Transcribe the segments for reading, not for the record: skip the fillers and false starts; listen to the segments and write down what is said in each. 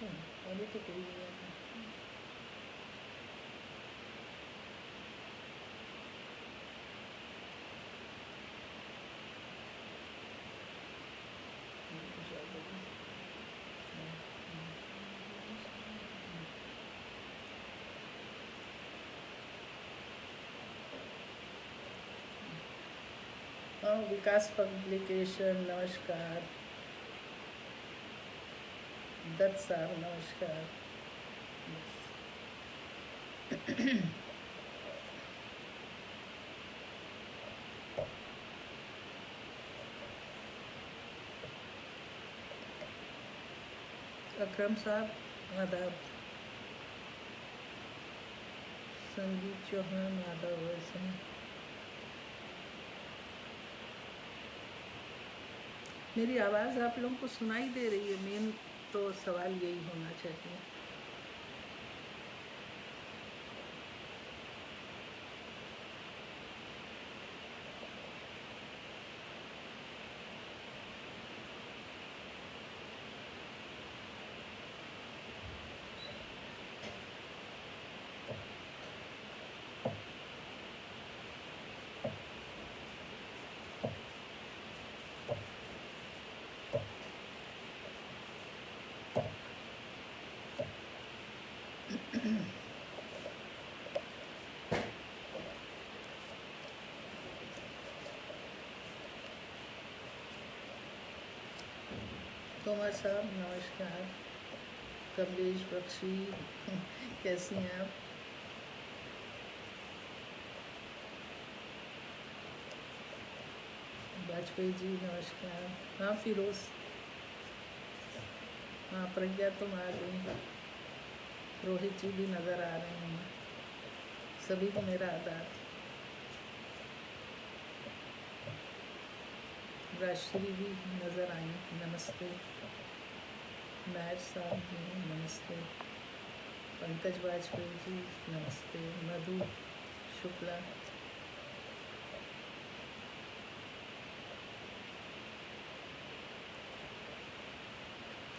अच्छा, अभी तो कोई नहीं आया। अभी तो शायद अभी हाँ, विकास पब्लिकेशन नमस्कार, दत्त साहब नमस्कार। अकरम साहब आदाब, संगीत चौहान आदाब। वैसे मेरी आवाज़ आप लोगों को सुनाई दे रही है? मेन तो सवाल यही होना चाहिए। तोमर साहब नमस्कार, कमलेश बख्शी कैसी हैं आप? वाजपेयी जी नमस्कार। हाँ फिरोज, हाँ प्रज्ञा तुम आ गई, रोहित जी भी नज़र आ रहे हैं, सभी को मेरा आदाब। राजश्री भी नज़र आई, नमस्ते। नायर साहब जी नमस्ते, पंकज वाजपेयी जी नमस्ते, मधु शुक्ला।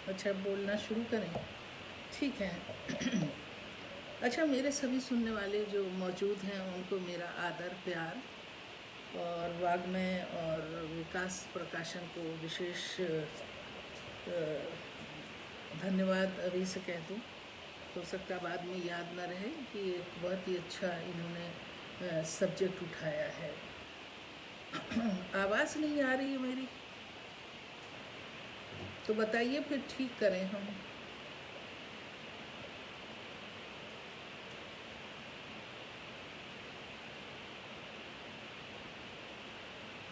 अच्छा, बोलना शुरू करें? ठीक है। अच्छा, मेरे सभी सुनने वाले जो मौजूद हैं उनको मेरा आदर प्यार, और वाग्मय और विकास प्रकाशन को विशेष धन्यवाद अभी से कह दूँ। हो सकता बाद में याद न रहे कि एक बहुत ही अच्छा इन्होंने सब्जेक्ट उठाया है। आवाज़ नहीं आ रही है मेरी तो बताइए, फिर ठीक करें हम।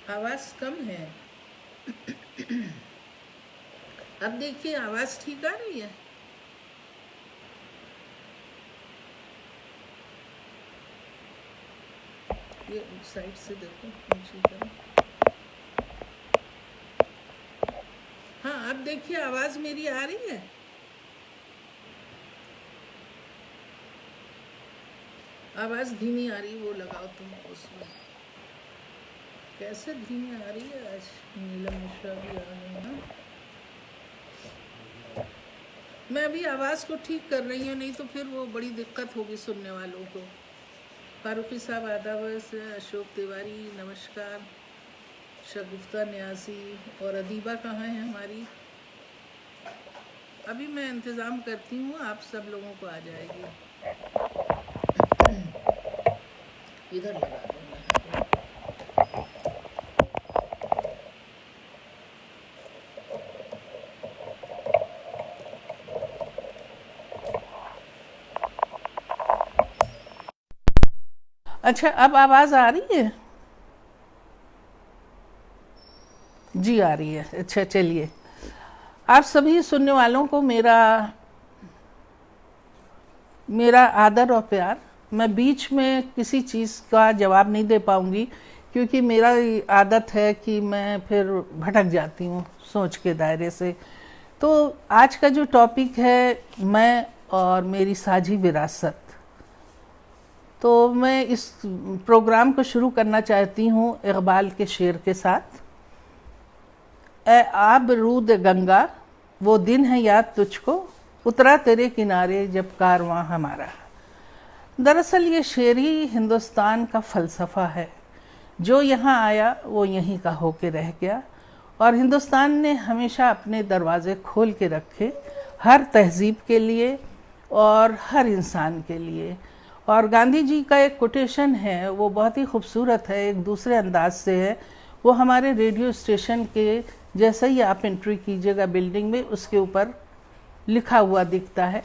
आवाज़ कम है। अब देखिए, आवाज़ ठीक आ रही है? ये साइड से देखो, नीचे करो। हाँ, अब देखिए आवाज़ मेरी आ रही है? आवाज़ धीमी आ रही, वो लगाओ तुम उसमें। कैसे धीमी आ रही है? आज नीलम मिश्रा भी आ रही है ना। मैं अभी आवाज़ को ठीक कर रही हूँ, नहीं तो फिर वो बड़ी दिक्कत होगी सुनने वालों को। फारूकी साहब आदाब से, अशोक तिवारी नमस्कार, शगुफ्ता न्यासी और अदीबा कहाँ है हमारी? अभी मैं इंतज़ाम करती हूँ, आप सब लोगों को आ जाएगी। इधर लगा दूँगा। अच्छा, अब आवाज़ आ रही है? जी आ रही है। अच्छा चलिए, आप सभी सुनने वालों को मेरा आदर और प्यार। मैं बीच में किसी चीज़ का जवाब नहीं दे पाऊंगी, क्योंकि मेरा आदत है कि मैं फिर भटक जाती हूँ सोच के दायरे से। तो आज का जो टॉपिक है, मैं और मेरी साझी विरासत, तो मैं इस प्रोग्राम को शुरू करना चाहती हूँ इकबाल के शेर के साथ। ए आब रूद गंगा, वो दिन है याद तुझको, उतरा तेरे किनारे जब कारवां हमारा। दरअसल ये शेर ही हिंदुस्तान का फ़लसफ़ा है। जो यहाँ आया वो यहीं का होके रह गया, और हिंदुस्तान ने हमेशा अपने दरवाज़े खोल के रखे हर तहज़ीब के लिए और हर इंसान के लिए। और गांधी जी का एक कोटेशन है, वो बहुत ही खूबसूरत है, एक दूसरे अंदाज से है। वो हमारे रेडियो स्टेशन के जैसे ही आप एंट्री कीजिएगा बिल्डिंग में, उसके ऊपर लिखा हुआ दिखता है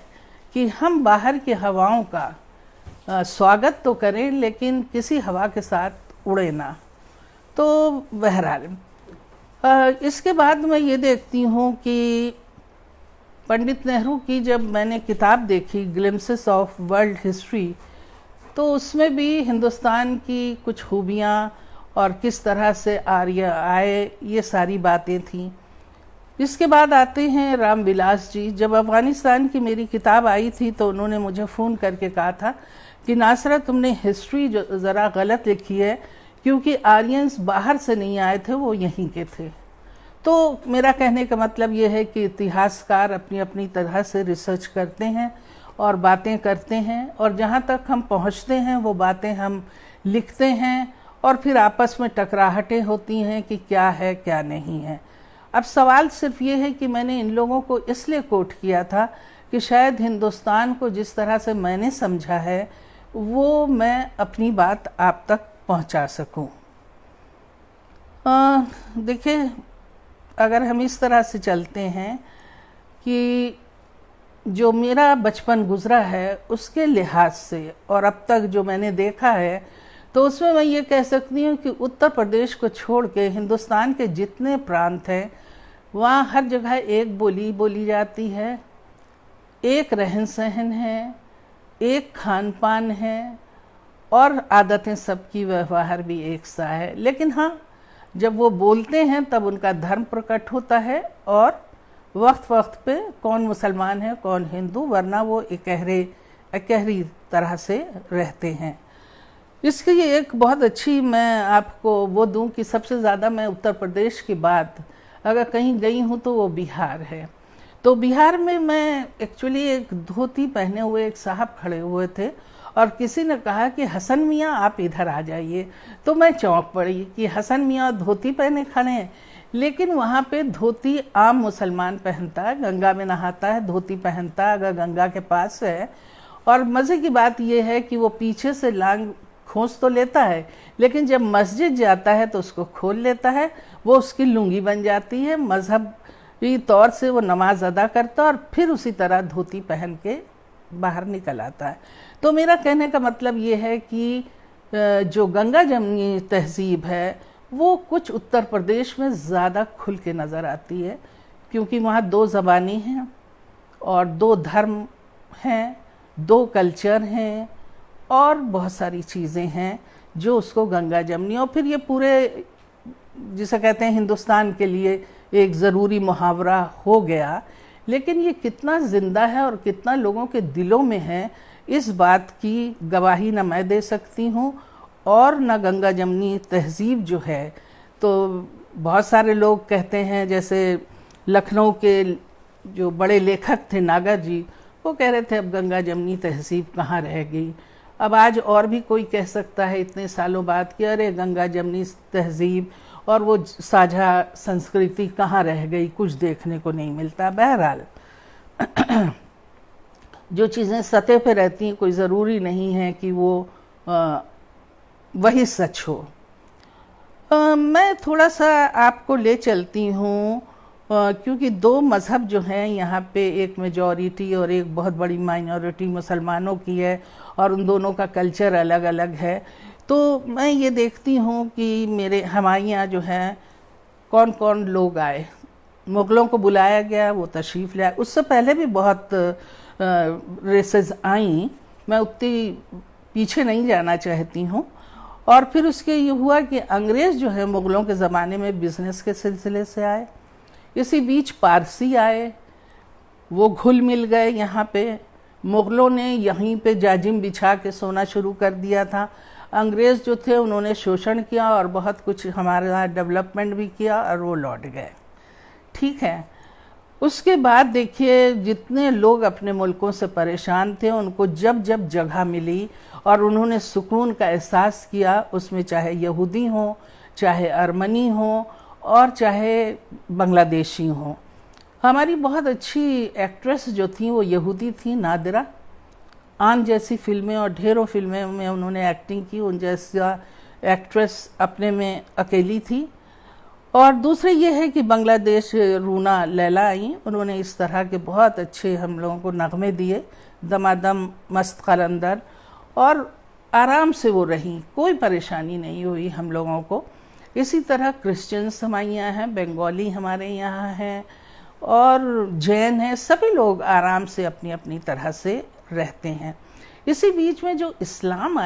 कि हम बाहर की हवाओं का स्वागत तो करें, लेकिन किसी हवा के साथ उड़े ना। तो बहरहाल इसके बाद मैं ये देखती हूँ कि पंडित नेहरू की जब मैंने किताब देखी ग्लिम्पसेस ऑफ वर्ल्ड हिस्ट्री, तो उसमें भी हिंदुस्तान की कुछ खूबियाँ और किस तरह से आर्य आए, ये सारी बातें थीं। इसके बाद आते हैं राम विलास जी। जब अफ़गानिस्तान की मेरी किताब आई थी तो उन्होंने मुझे फ़ोन करके कहा था कि नासरा, तुमने हिस्ट्री ज़रा गलत लिखी है, क्योंकि आर्यंस बाहर से नहीं आए थे, वो यहीं के थे। तो मेरा कहने का मतलब ये है कि इतिहासकार अपनी अपनी तरह से रिसर्च करते हैं और बातें करते हैं, और जहाँ तक हम पहुँचते हैं वो बातें हम लिखते हैं, और फिर आपस में टकराहटें होती हैं कि क्या है क्या नहीं है। अब सवाल सिर्फ ये है कि मैंने इन लोगों को इसलिए कोट किया था कि शायद हिंदुस्तान को जिस तरह से मैंने समझा है वो मैं अपनी बात आप तक पहुंचा सकूं। देखिए, अगर हम इस तरह से चलते हैं कि जो मेरा बचपन गुजरा है उसके लिहाज से और अब तक जो मैंने देखा है, तो उसमें मैं ये कह सकती हूँ कि उत्तर प्रदेश को छोड़ के हिंदुस्तान के जितने प्रांत हैं वहाँ हर जगह एक बोली बोली जाती है, एक रहन सहन है, एक खान पान है, और आदतें सबकी, व्यवहार भी एक सा है। लेकिन हाँ, जब वो बोलते हैं तब उनका धर्म प्रकट होता है, और वक्त वक्त पे कौन मुसलमान है कौन हिंदू, वरना वो एकहरी तरह से रहते हैं। इसके लिए एक बहुत अच्छी मैं आपको वो दूं कि सबसे ज़्यादा मैं उत्तर प्रदेश के बाद अगर कहीं गई हूँ तो वो बिहार है। तो बिहार में मैं एक्चुअली एक धोती पहने हुए एक साहब खड़े हुए थे, और किसी ने कहा कि हसन मियाँ आप इधर आ जाइए। तो मैं चौंक पड़ी कि हसन मियाँ धोती पहने खड़े हैं, लेकिन वहाँ पे धोती आम मुसलमान पहनता है, गंगा में नहाता है, धोती पहनता है अगर गंगा के पास है। और मज़े की बात यह है कि वो पीछे से लांग खोज तो लेता है, लेकिन जब मस्जिद जाता है तो उसको खोल लेता है, वो उसकी लुंगी बन जाती है। मजहबी तौर से वो नमाज अदा करता है और फिर उसी तरह धोती पहन के बाहर निकल आता है। तो मेरा कहने का मतलब ये है कि जो गंगा जमनी तहजीब है वो कुछ उत्तर प्रदेश में ज़्यादा खुल के नज़र आती है, क्योंकि वहाँ दो ज़बानी हैं और दो धर्म हैं, दो कल्चर हैं, और बहुत सारी चीज़ें हैं जो उसको गंगा जमनी, और फिर ये पूरे जिसे कहते हैं हिंदुस्तान के लिए एक ज़रूरी मुहावरा हो गया। लेकिन ये कितना ज़िंदा है और कितना लोगों के दिलों में है, इस बात की गवाही न मैं दे सकती हूँ और न गंगा जमनी तहजीब जो है। तो बहुत सारे लोग कहते हैं, जैसे लखनऊ के जो बड़े लेखक थे नागर जी, वो कह रहे थे अब गंगा जमनी तहजीब कहाँ रह गई। अब आज और भी कोई कह सकता है इतने सालों बाद कि अरे गंगा जमनी तहजीब और वो साझा संस्कृति कहाँ रह गई, कुछ देखने को नहीं मिलता। बहरहाल जो चीज़ें सतह पे रहती हैं कोई ज़रूरी नहीं है कि वो वही सच हो। मैं थोड़ा सा आपको ले चलती हूँ, क्योंकि दो मज़हब जो हैं यहाँ पे, एक मेजॉरिटी और एक बहुत बड़ी माइनॉरिटी मुसलमानों की है, और उन दोनों का कल्चर अलग अलग है। तो मैं ये देखती हूँ कि हमारे यहाँ जो है कौन कौन लोग आए। मुग़लों को बुलाया गया, वो तशरीफ़ ले आए। उससे पहले भी बहुत रेसेस आई, मैं उतनी पीछे नहीं जाना चाहती हूँ। और फिर उसके ये हुआ कि अंग्रेज़ जो है मुग़लों के ज़माने में बिज़नेस के सिलसिले से आए, इसी बीच पारसी आए, वो घुल मिल गए यहाँ पे। मुग़लों ने यहीं पे जाजिम बिछा के सोना शुरू कर दिया था। अंग्रेज़ जो थे उन्होंने शोषण किया और बहुत कुछ हमारे यहाँ डेवलपमेंट भी किया, और वो लौट गए। ठीक है, उसके बाद देखिए जितने लोग अपने मुल्कों से परेशान थे उनको जब जब जगह मिली और उन्होंने सुकून का एहसास किया, उसमें चाहे यहूदी हों, चाहे अर्मनी हों और चाहे बांग्लादेशी हों। हमारी बहुत अच्छी एक्ट्रेस जो थी वो यहूदी थी, नादिरा। आन जैसी फिल्में और ढेरों फिल्में में उन्होंने एक्टिंग की, उन जैसा एक्ट्रेस अपने में अकेली थी। और दूसरे ये है कि बांग्लादेश रूना लैला आई, उन्होंने इस तरह के बहुत अच्छे हम लोगों को नगमे दिए, दमादम मस्त कलंदर, और आराम से वो रहीं, कोई परेशानी नहीं हुई हम लोगों को। इसी तरह क्रिश्चियंस हमारे यहाँ हैं, बंगाली हमारे यहाँ हैं और जैन हैं, सभी लोग आराम से अपनी अपनी तरह से रहते हैं। इसी बीच में जो इस्लाम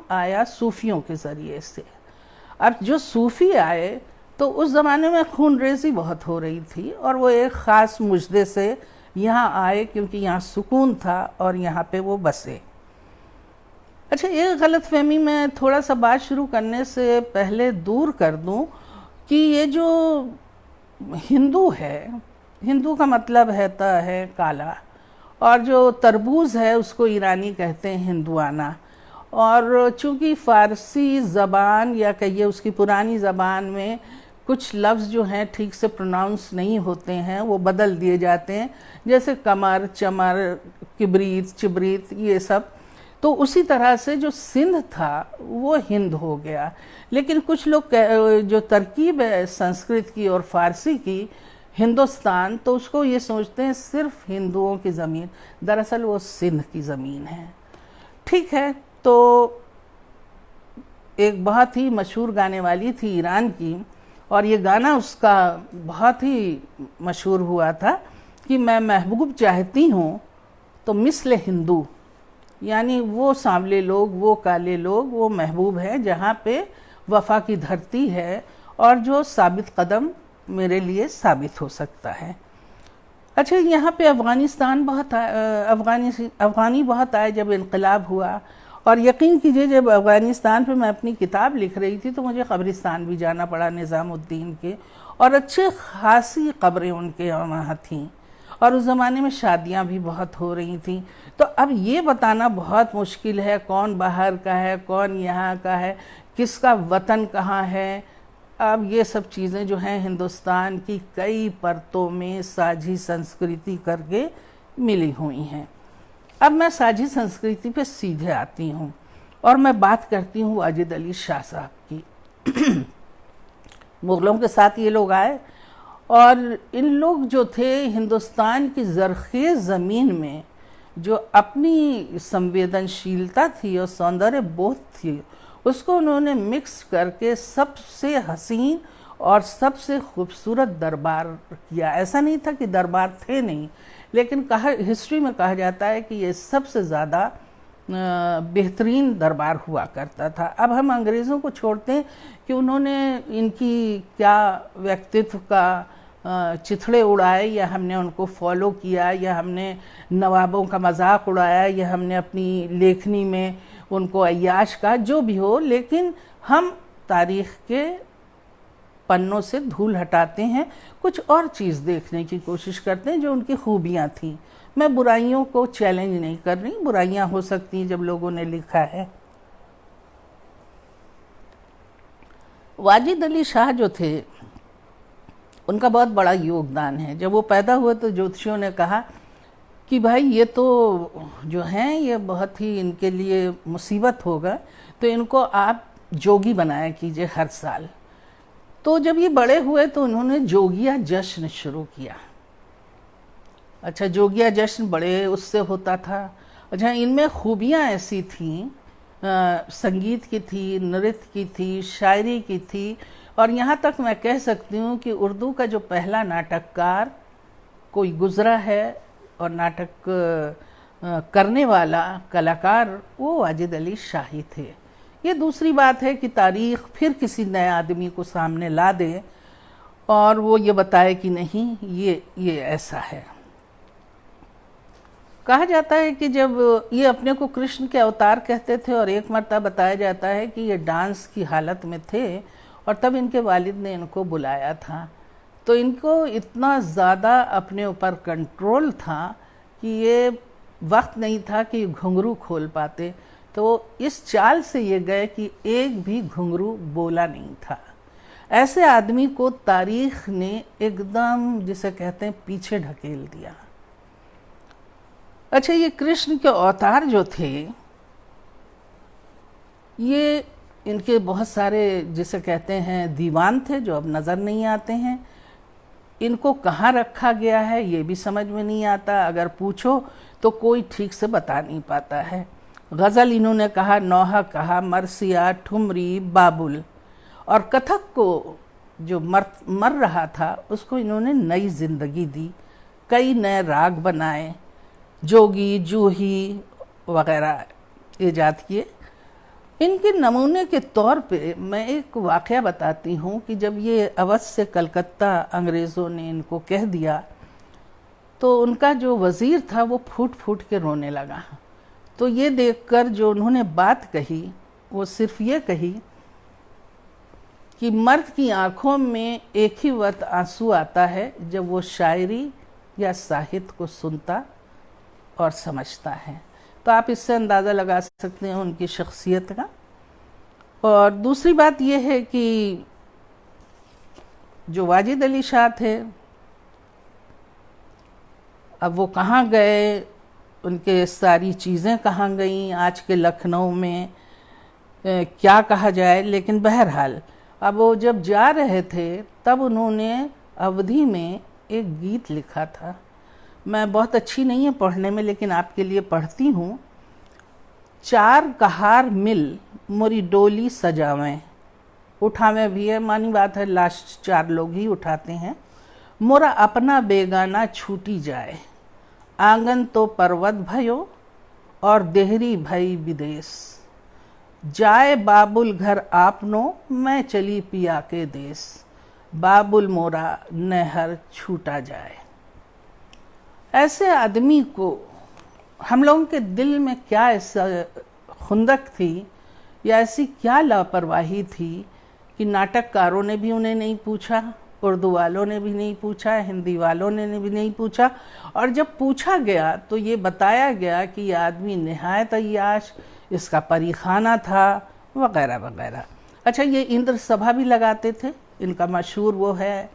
आया सूफियों के ज़रिए से। अब जो सूफ़ी आए तो उस ज़माने में खूनरेज़ी बहुत हो रही थी और वो एक ख़ास मुजदे से यहाँ आए क्योंकि यहाँ सुकून था और यहाँ पे वो बसे। अच्छा, एक गलतफहमी मैं थोड़ा सा बात शुरू करने से पहले दूर कर दूं कि ये जो हिंदू है, हिंदू का मतलब है काला, और जो तरबूज है उसको ईरानी कहते हैं हिंदुआना। और चूँकि फ़ारसी ज़बान या कहिए उसकी पुरानी ज़बान में कुछ लफ्ज़ जो हैं ठीक से प्रोनाउंस नहीं होते हैं, वो बदल दिए जाते हैं, जैसे कमर, चमर, किबरीत, चिबरीत, ये सब। तो उसी तरह से जो सिंध था वो हिंद हो गया। लेकिन कुछ लोग जो तरकीब है संस्कृत की और फ़ारसी की, हिंदुस्तान, तो उसको ये सोचते हैं सिर्फ हिंदुओं की ज़मीन, दरअसल वो सिंध की ज़मीन है। ठीक है, तो एक बहुत ही मशहूर गाने वाली थी ईरान की, और ये गाना उसका बहुत ही मशहूर हुआ था कि मैं महबूब चाहती हूँ तो मिस्ल हिंदू, यानी वो सांवले लोग, वो काले लोग, वो महबूब है जहाँ पे वफ़ा की धरती है और जो साबित कदम मेरे लिए साबित हो सकता है। अच्छा, यहाँ पे अफ़गानिस्तान बहुत अफ़गानी बहुत आए जब इनकलाब हुआ, और यकीन कीजिए जब अफ़गानिस्तान पे मैं अपनी किताब लिख रही थी तो मुझे कब्रिस्तान भी जाना पड़ा निज़ामुद्दीन के, और अच्छे खासी कब्रें उनके वहाँ थीं, और उस ज़माने में शादियाँ भी बहुत हो रही थीं। तो अब ये बताना बहुत मुश्किल है कौन बाहर का है, कौन यहाँ का है, किसका वतन कहाँ है। अब ये सब चीज़ें जो हैं हिंदुस्तान की कई परतों में साझी संस्कृति करके मिली हुई हैं। अब मैं साझी संस्कृति पे सीधे आती हूँ और मैं बात करती हूँ वाजिद अली शाह साहब की। मुग़लों के साथ ये लोग आए और इन लोग जो थे हिंदुस्तान की ज़रख़ेज़ ज़मीन में जो अपनी संवेदनशीलता थी और सौंदर्य बोध थी, उसको उन्होंने मिक्स करके सबसे हसीन और सबसे खूबसूरत दरबार किया। ऐसा नहीं था कि दरबार थे नहीं, लेकिन हिस्ट्री में कहा जाता है कि ये सबसे ज़्यादा बेहतरीन दरबार हुआ करता था। अब हम अंग्रेज़ों को छोड़ते हैं कि उन्होंने इनकी क्या व्यक्तित्व का चिथड़े उड़ाए, या हमने उनको फॉलो किया, या हमने नवाबों का मजाक उड़ाया, या हमने अपनी लेखनी में उनको अय्याश का, जो भी हो, लेकिन हम तारीख़ के पन्नों से धूल हटाते हैं, कुछ और चीज़ देखने की कोशिश करते हैं जो उनकी खूबियाँ थीं। मैं बुराइयों को चैलेंज नहीं कर रही, बुराइयाँ हो सकती हैं जब लोगों ने लिखा है। वाजिद अली शाह जो थे उनका बहुत बड़ा योगदान है। जब वो पैदा हुए तो ज्योतिषियों ने कहा कि भाई ये तो जो हैं ये बहुत ही इनके लिए मुसीबत होगा, तो इनको आप जोगी बनाया कीजिए हर साल। तो जब ये बड़े हुए तो उन्होंने जोगिया जश्न शुरू किया। अच्छा, जोगिया जश्न बड़े उससे होता था। अच्छा, इनमें खूबियाँ ऐसी थीं, संगीत की थी, नृत्य की थी, शायरी की थी, और यहाँ तक मैं कह सकती हूँ कि उर्दू का जो पहला नाटककार कोई गुज़रा है और नाटक करने वाला कलाकार वो वाजिद अली शाह ही थे। ये दूसरी बात है कि तारीख़ फिर किसी नए आदमी को सामने ला दे और वो ये बताए कि नहीं ये ऐसा है। कहा जाता है कि जब ये अपने को कृष्ण के अवतार कहते थे, और एक मरतबा बताया जाता है कि ये डांस की हालत में थे और तब इनके वालिद ने इनको बुलाया था। तो इनको इतना ज़्यादा अपने ऊपर कंट्रोल था कि ये वक्त नहीं था कि घुंघरू खोल पाते। तो इस चाल से ये गए कि एक भी घुंघरू बोला नहीं था। ऐसे आदमी को तारीख ने एकदम, जिसे कहते हैं, पीछे ढकेल दिया। अच्छा, ये कृष्ण के अवतार जो थे, ये इनके बहुत सारे, जिसे कहते हैं, दीवान थे जो अब नज़र नहीं आते हैं। इनको कहाँ रखा गया है ये भी समझ में नहीं आता। अगर पूछो तो कोई ठीक से बता नहीं पाता है। गज़ल इन्होंने कहा, नौहा कहा, मरसिया, ठुमरी, बाबुल, और कथक को जो मर रहा था उसको इन्होंने नई जिंदगी दी। कई नए राग बनाए, जोगी, जूही वगैरह ईजाद किए। इनके नमूने के तौर पे मैं एक वाक़या बताती हूँ कि जब ये अवध से कलकत्ता अंग्रेज़ों ने इनको कह दिया तो उनका जो वज़ीर था वो फूट फूट के रोने लगा। तो ये देखकर जो उन्होंने बात कही वो सिर्फ ये कही कि मर्द की आंखों में एक ही वक्त आंसू आता है जब वो शायरी या साहित्य को सुनता और समझता है। तो आप इससे अंदाज़ा लगा सकते हैं उनकी शख्सियत का। और दूसरी बात यह है कि जो वाजिद अली शाह थे, अब वो कहाँ गए, उनके सारी चीज़ें कहाँ गईं, आज के लखनऊ में क्या कहा जाए। लेकिन बहरहाल अब वो जब जा रहे थे तब उन्होंने अवधी में एक गीत लिखा था। मैं बहुत अच्छी नहीं है पढ़ने में, लेकिन आपके लिए पढ़ती हूँ। चार कहार मिल मोरी डोली सजावें, उठावें भी है, मानी बात है, लास्ट चार लोग ही उठाते हैं। मोरा अपना बेगाना छूटी जाए, आंगन तो पर्वत भयो और देहरी भई विदेश, जाए बाबुल घर आपनो मैं चली पिया के देश, बाबुल मोरा नहर छूटा जाए। ऐसे आदमी को हम लोगों के दिल में क्या ऐसा खुंदक थी या ऐसी क्या लापरवाही थी कि नाटककारों ने भी उन्हें नहीं पूछा, उर्दू वालों ने भी नहीं पूछा, हिंदी वालों ने भी नहीं पूछा, और जब पूछा गया तो ये बताया गया कि ये आदमी निहायत अय्याश, इसका परीखाना था, वगैरह वगैरह। अच्छा, ये इंद्र सभा भी लगाते थे। इनका मशहूर वो है,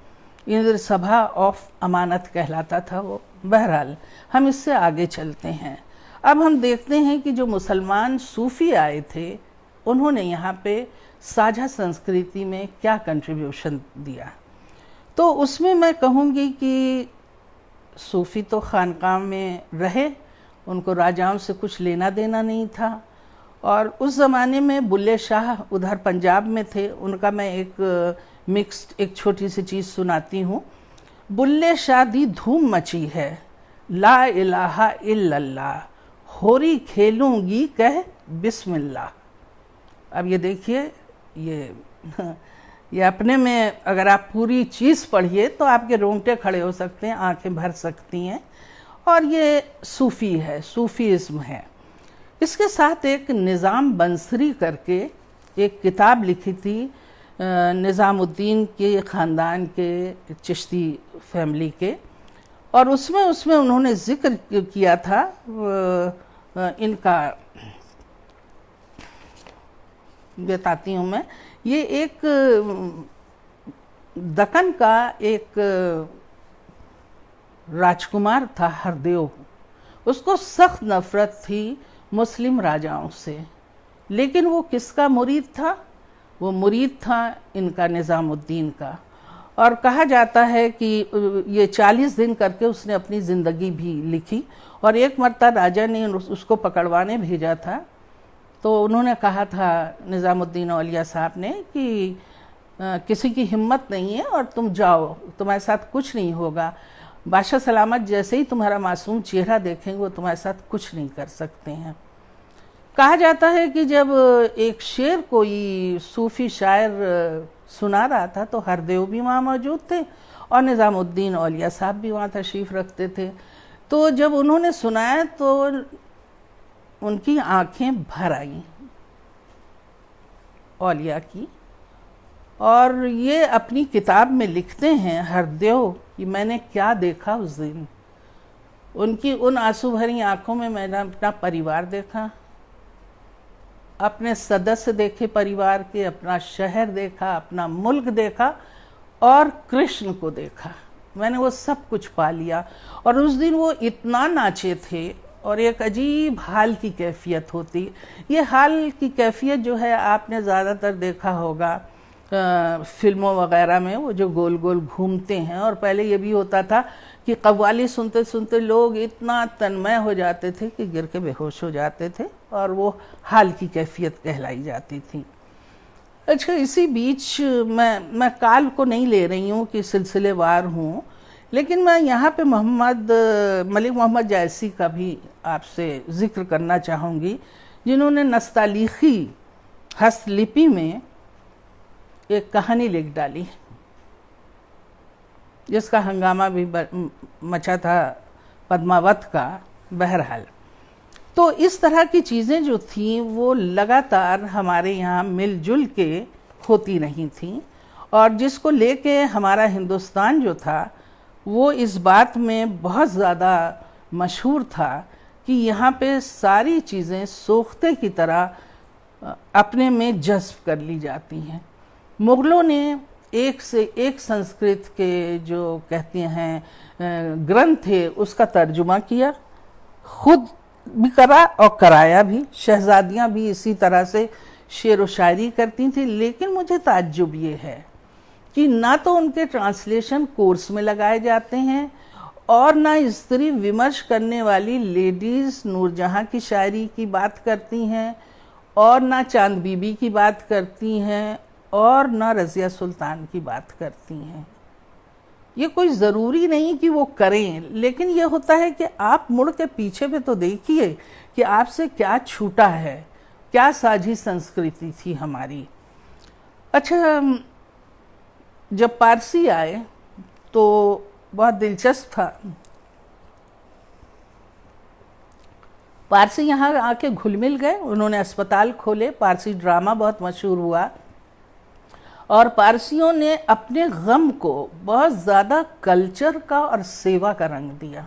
इंद्र सभा ऑफ अमानत कहलाता था वो। बहरहाल हम इससे आगे चलते हैं। अब हम देखते हैं कि जो मुसलमान सूफ़ी आए थे उन्होंने यहाँ पे साझा संस्कृति में क्या कंट्रीब्यूशन दिया। तो उसमें मैं कहूँगी कि सूफ़ी तो खानकाह में रहे, उनको राजाओं से कुछ लेना देना नहीं था। और उस ज़माने में बुल्ले शाह उधर पंजाब में थे, उनका मैं एक मिक्स्ड एक छोटी सी चीज़ सुनाती हूँ। बुल्ले शाह दी धूम मची है, ला इलाहा इल्लल्लाह, होरी खेलूँगी कह बिस्मिल्लाह। अब ये देखिए, ये अपने में अगर आप पूरी चीज़ पढ़िए तो आपके रोंगटे खड़े हो सकते हैं, आंखें भर सकती हैं। और ये सूफ़ी है, सूफ़ीज़्म है। इसके साथ एक निज़ाम बंसरी करके एक किताब लिखी थी निज़ामुद्दीन के ख़ानदान के, चिश्ती फैमिली के, और उसमें उन्होंने ज़िक्र किया था इनका, बताती हूँ मैं। ये एक दक्कन का एक राजकुमार था हरदेव, उसको सख्त नफ़रत थी मुस्लिम राजाओं से, लेकिन वो किसका मुरीद था? वो मुरीद था इनका निज़ामुद्दीन का। और कहा जाता है कि ये 40 दिन करके उसने अपनी ज़िंदगी भी लिखी। और एक मरतबा राजा ने उसको पकड़वाने भेजा था, तो उन्होंने कहा था निज़ामुद्दीन औलिया साहब ने कि किसी की हिम्मत नहीं है और तुम जाओ, तुम्हारे साथ कुछ नहीं होगा। बादशाह सलामत जैसे ही तुम्हारा मासूम चेहरा देखेंगे वो तुम्हारे साथ कुछ नहीं कर सकते हैं। कहा जाता है कि जब एक शेर कोई सूफ़ी शायर सुना रहा था तो हरदेव भी वहाँ मौजूद थे और निज़ामुद्दीन औलिया साहब भी वहाँ तशरीफ़ रखते थे। तो जब उन्होंने सुनाया तो उनकी आंखें भर आईं औलिया की, और ये अपनी किताब में लिखते हैं हरदेव कि मैंने क्या देखा उस दिन। उनकी उन आंसू भरी आंखों में मैंने अपना परिवार देखा, अपने सदस्य देखे परिवार के, अपना शहर देखा, अपना मुल्क देखा और कृष्ण को देखा। मैंने वो सब कुछ पा लिया। और उस दिन वो इतना नाचे थे और एक अजीब हाल की कैफियत होती। ये हाल की कैफियत जो है आपने ज़्यादातर देखा होगा फिल्मों वगैरह में, वो जो गोल गोल घूमते हैं। और पहले ये भी होता था कि कव्वाली सुनते सुनते लोग इतना तन्मय हो जाते थे कि गिर के बेहोश हो जाते थे, और वो हाल की कैफियत कहलाई जाती थी। अच्छा, इसी बीच मैं काल को नहीं ले रही हूँ कि सिलसिलेवार हूँ, लेकिन मैं यहाँ पे मलिक मोहम्मद जायसी का भी आपसे जिक्र करना चाहूँगी, जिन्होंने नस्तालीखी हस्तलिपि में एक कहानी लिख डाली जिसका हंगामा भी मचा था, पद्मावत का। बहरहाल, तो इस तरह की चीज़ें जो थीं वो लगातार हमारे यहाँ मिलजुल के होती रही थीं, और जिसको लेके हमारा हिंदुस्तान जो था वो इस बात में बहुत ज़्यादा मशहूर था कि यहाँ पे सारी चीज़ें सोख्ते की तरह अपने में जज्ब कर ली जाती हैं। मुग़लों ने एक से एक संस्कृत के जो कहते हैं ग्रंथ थे उसका तर्जुमा किया, खुद भी करा और कराया भी। शहजादियाँ भी इसी तरह से शेर व शायरी करती थी। लेकिन मुझे ताज्जुब ये है कि ना तो उनके ट्रांसलेशन कोर्स में लगाए जाते हैं, और ना स्त्री विमर्श करने वाली लेडीज़ नूरजहाँ की शायरी की बात करती हैं, और ना चांद बीबी की बात करती हैं, और ना रज़िया सुल्तान की बात करती हैं। ये कोई ज़रूरी नहीं कि वो करें, लेकिन ये होता है कि आप मुड़ के पीछे पे तो देखिए कि आपसे क्या छूटा है, क्या साझी संस्कृति थी हमारी। अच्छा, जब पारसी आए तो बहुत दिलचस्प था। पारसी यहाँ आके घुल मिल गए, उन्होंने अस्पताल खोले, पारसी ड्रामा बहुत मशहूर हुआ, और पारसियों ने अपने गम को बहुत ज़्यादा कल्चर का और सेवा का रंग दिया,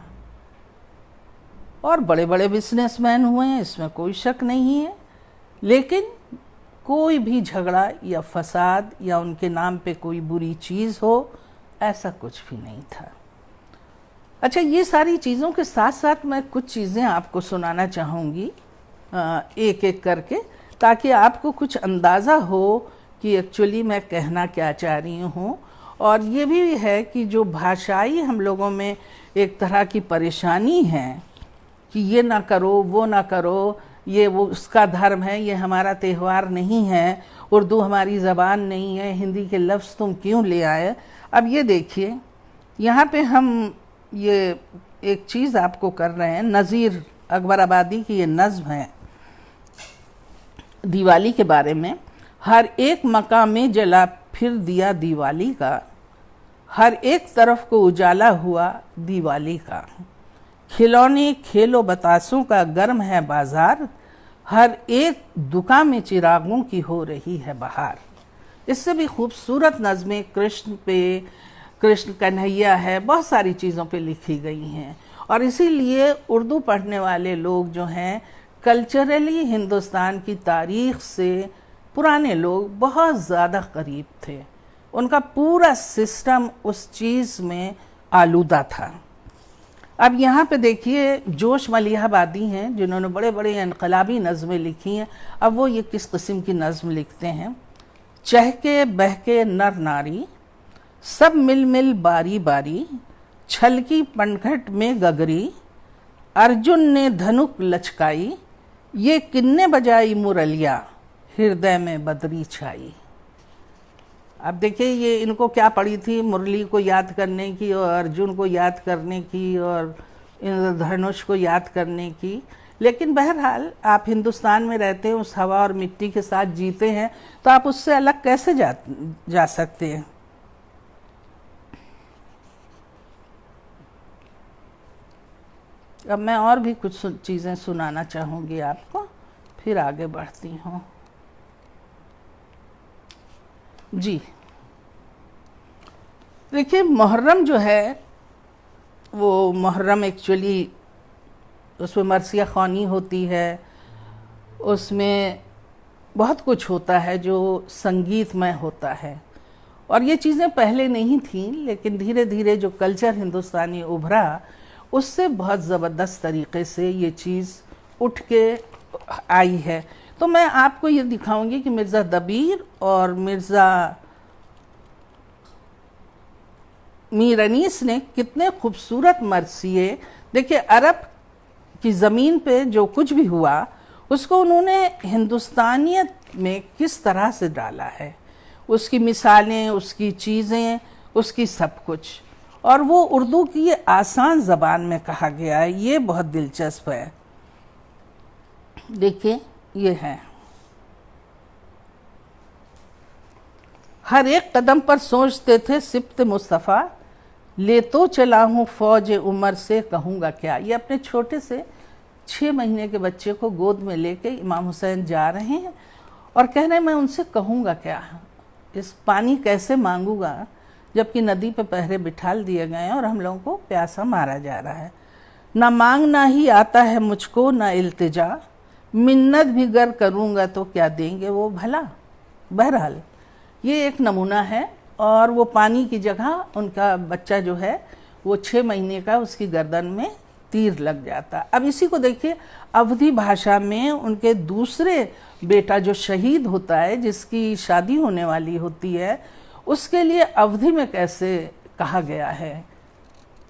और बड़े बड़े बिजनेसमैन हुए हैं, इसमें कोई शक नहीं है। लेकिन कोई भी झगड़ा या फसाद या उनके नाम पे कोई बुरी चीज़ हो, ऐसा कुछ भी नहीं था। अच्छा, ये सारी चीज़ों के साथ साथ मैं कुछ चीज़ें आपको सुनाना चाहूँगी एक एक करके, ताकि आपको कुछ अंदाज़ा हो कि एक्चुअली मैं कहना क्या चाह रही हूँ। और ये भी है कि जो भाषाई हम लोगों में एक तरह की परेशानी है कि ये ना करो, वो ना करो, ये वो उसका धर्म है, ये हमारा त्यौहार नहीं है, उर्दू हमारी ज़बान नहीं है, हिंदी के लफ्ज़ तुम क्यों ले आए। अब ये देखिए, यहाँ पे हम ये एक चीज़ आपको कर रहे हैं, नज़ीर अकबराबादी की ये नज़्म है दिवाली के बारे में। हर एक मकाम में जला फिर दिया दिवाली का, हर एक तरफ को उजाला हुआ दिवाली का, खिलौने खेलो बतासों का गर्म है बाजार, हर एक दुकान में चिरागों की हो रही है बहार। इससे भी खूबसूरत नज़में कृष्ण पे, कृष्ण कन्हैया है, बहुत सारी चीज़ों पे लिखी गई हैं। और इसीलिए उर्दू पढ़ने वाले लोग जो हैं, कल्चरली हिंदुस्तान की तारीख़ से पुराने लोग बहुत ज़्यादा करीब थे, उनका पूरा सिस्टम उस चीज़ में आलूदा था। अब यहाँ पे देखिए, जोश मलिहाबादी हैं जिन्होंने बड़े बड़े इनकलाबी नज़में लिखी हैं। अब वो ये किस किस्म की नज़म लिखते हैं। चहके बहके नर नारी, सब मिल मिल बारी बारी, छलकी पंखट में गगरी, अर्जुन ने धनुक लचकाई, ये किन्ने बजाई मुरलिया, हृदय में बदरी छाई। अब देखिए, ये इनको क्या पड़ी थी, मुरली को याद करने की और अर्जुन को याद करने की और इंद्रधनुष को याद करने की। लेकिन बहरहाल आप हिंदुस्तान में रहते हैं, उस हवा और मिट्टी के साथ जीते हैं, तो आप उससे अलग कैसे जा सकते हैं। अब मैं और भी कुछ चीज़ें सुनाना चाहूँगी आपको, फिर आगे बढ़ती हूँ। जी। देखिए, मुहर्रम जो है वो मुहर्रम एक्चुअली उसमें मरसिया ख़्वानी होती है, उसमें बहुत कुछ होता है जो संगीतमय होता है। और ये चीज़ें पहले नहीं थीं, लेकिन धीरे धीरे जो कल्चर हिंदुस्तानी उभरा उससे बहुत ज़बरदस्त तरीक़े से ये चीज़ उठ के आई है। तो मैं आपको ये दिखाऊंगी कि मिर्ज़ा दबीर और मिर्ज़ा मीर अनीस ने कितने खूबसूरत मरसिए, देखिए अरब की ज़मीन पे जो कुछ भी हुआ उसको उन्होंने हिंदुस्तानियत में किस तरह से डाला है, उसकी मिसालें, उसकी चीज़ें, उसकी सब कुछ, और वो उर्दू की ये आसान ज़बान में कहा गया है। ये बहुत दिलचस्प है। देखिए ये है, हर एक कदम पर सोचते थे सिब्त मुस्तफ़ा, ले तो चला हूँ फ़ौज उमर से कहूँगा क्या। ये अपने छोटे से 6 महीने के बच्चे को गोद में लेके इमाम हुसैन जा रहे हैं और कह रहे हैं मैं उनसे कहूँगा क्या, इस पानी कैसे मांगूंगा जबकि नदी पे पहरे बिठाल दिए गए हैं और हम लोगों को प्यासा मारा जा रहा है। ना मांगना ही आता है मुझको ना इल्तिजा, मिन्नत भी गर करूँगा तो क्या देंगे वो भला। बहरहाल ये एक नमूना है, और वो पानी की जगह उनका बच्चा जो है वो 6 महीने का, उसकी गर्दन में तीर लग जाता। अब इसी को देखिए, अवधी भाषा में उनके दूसरे बेटा जो शहीद होता है, जिसकी शादी होने वाली होती है, उसके लिए अवधी में कैसे कहा गया है।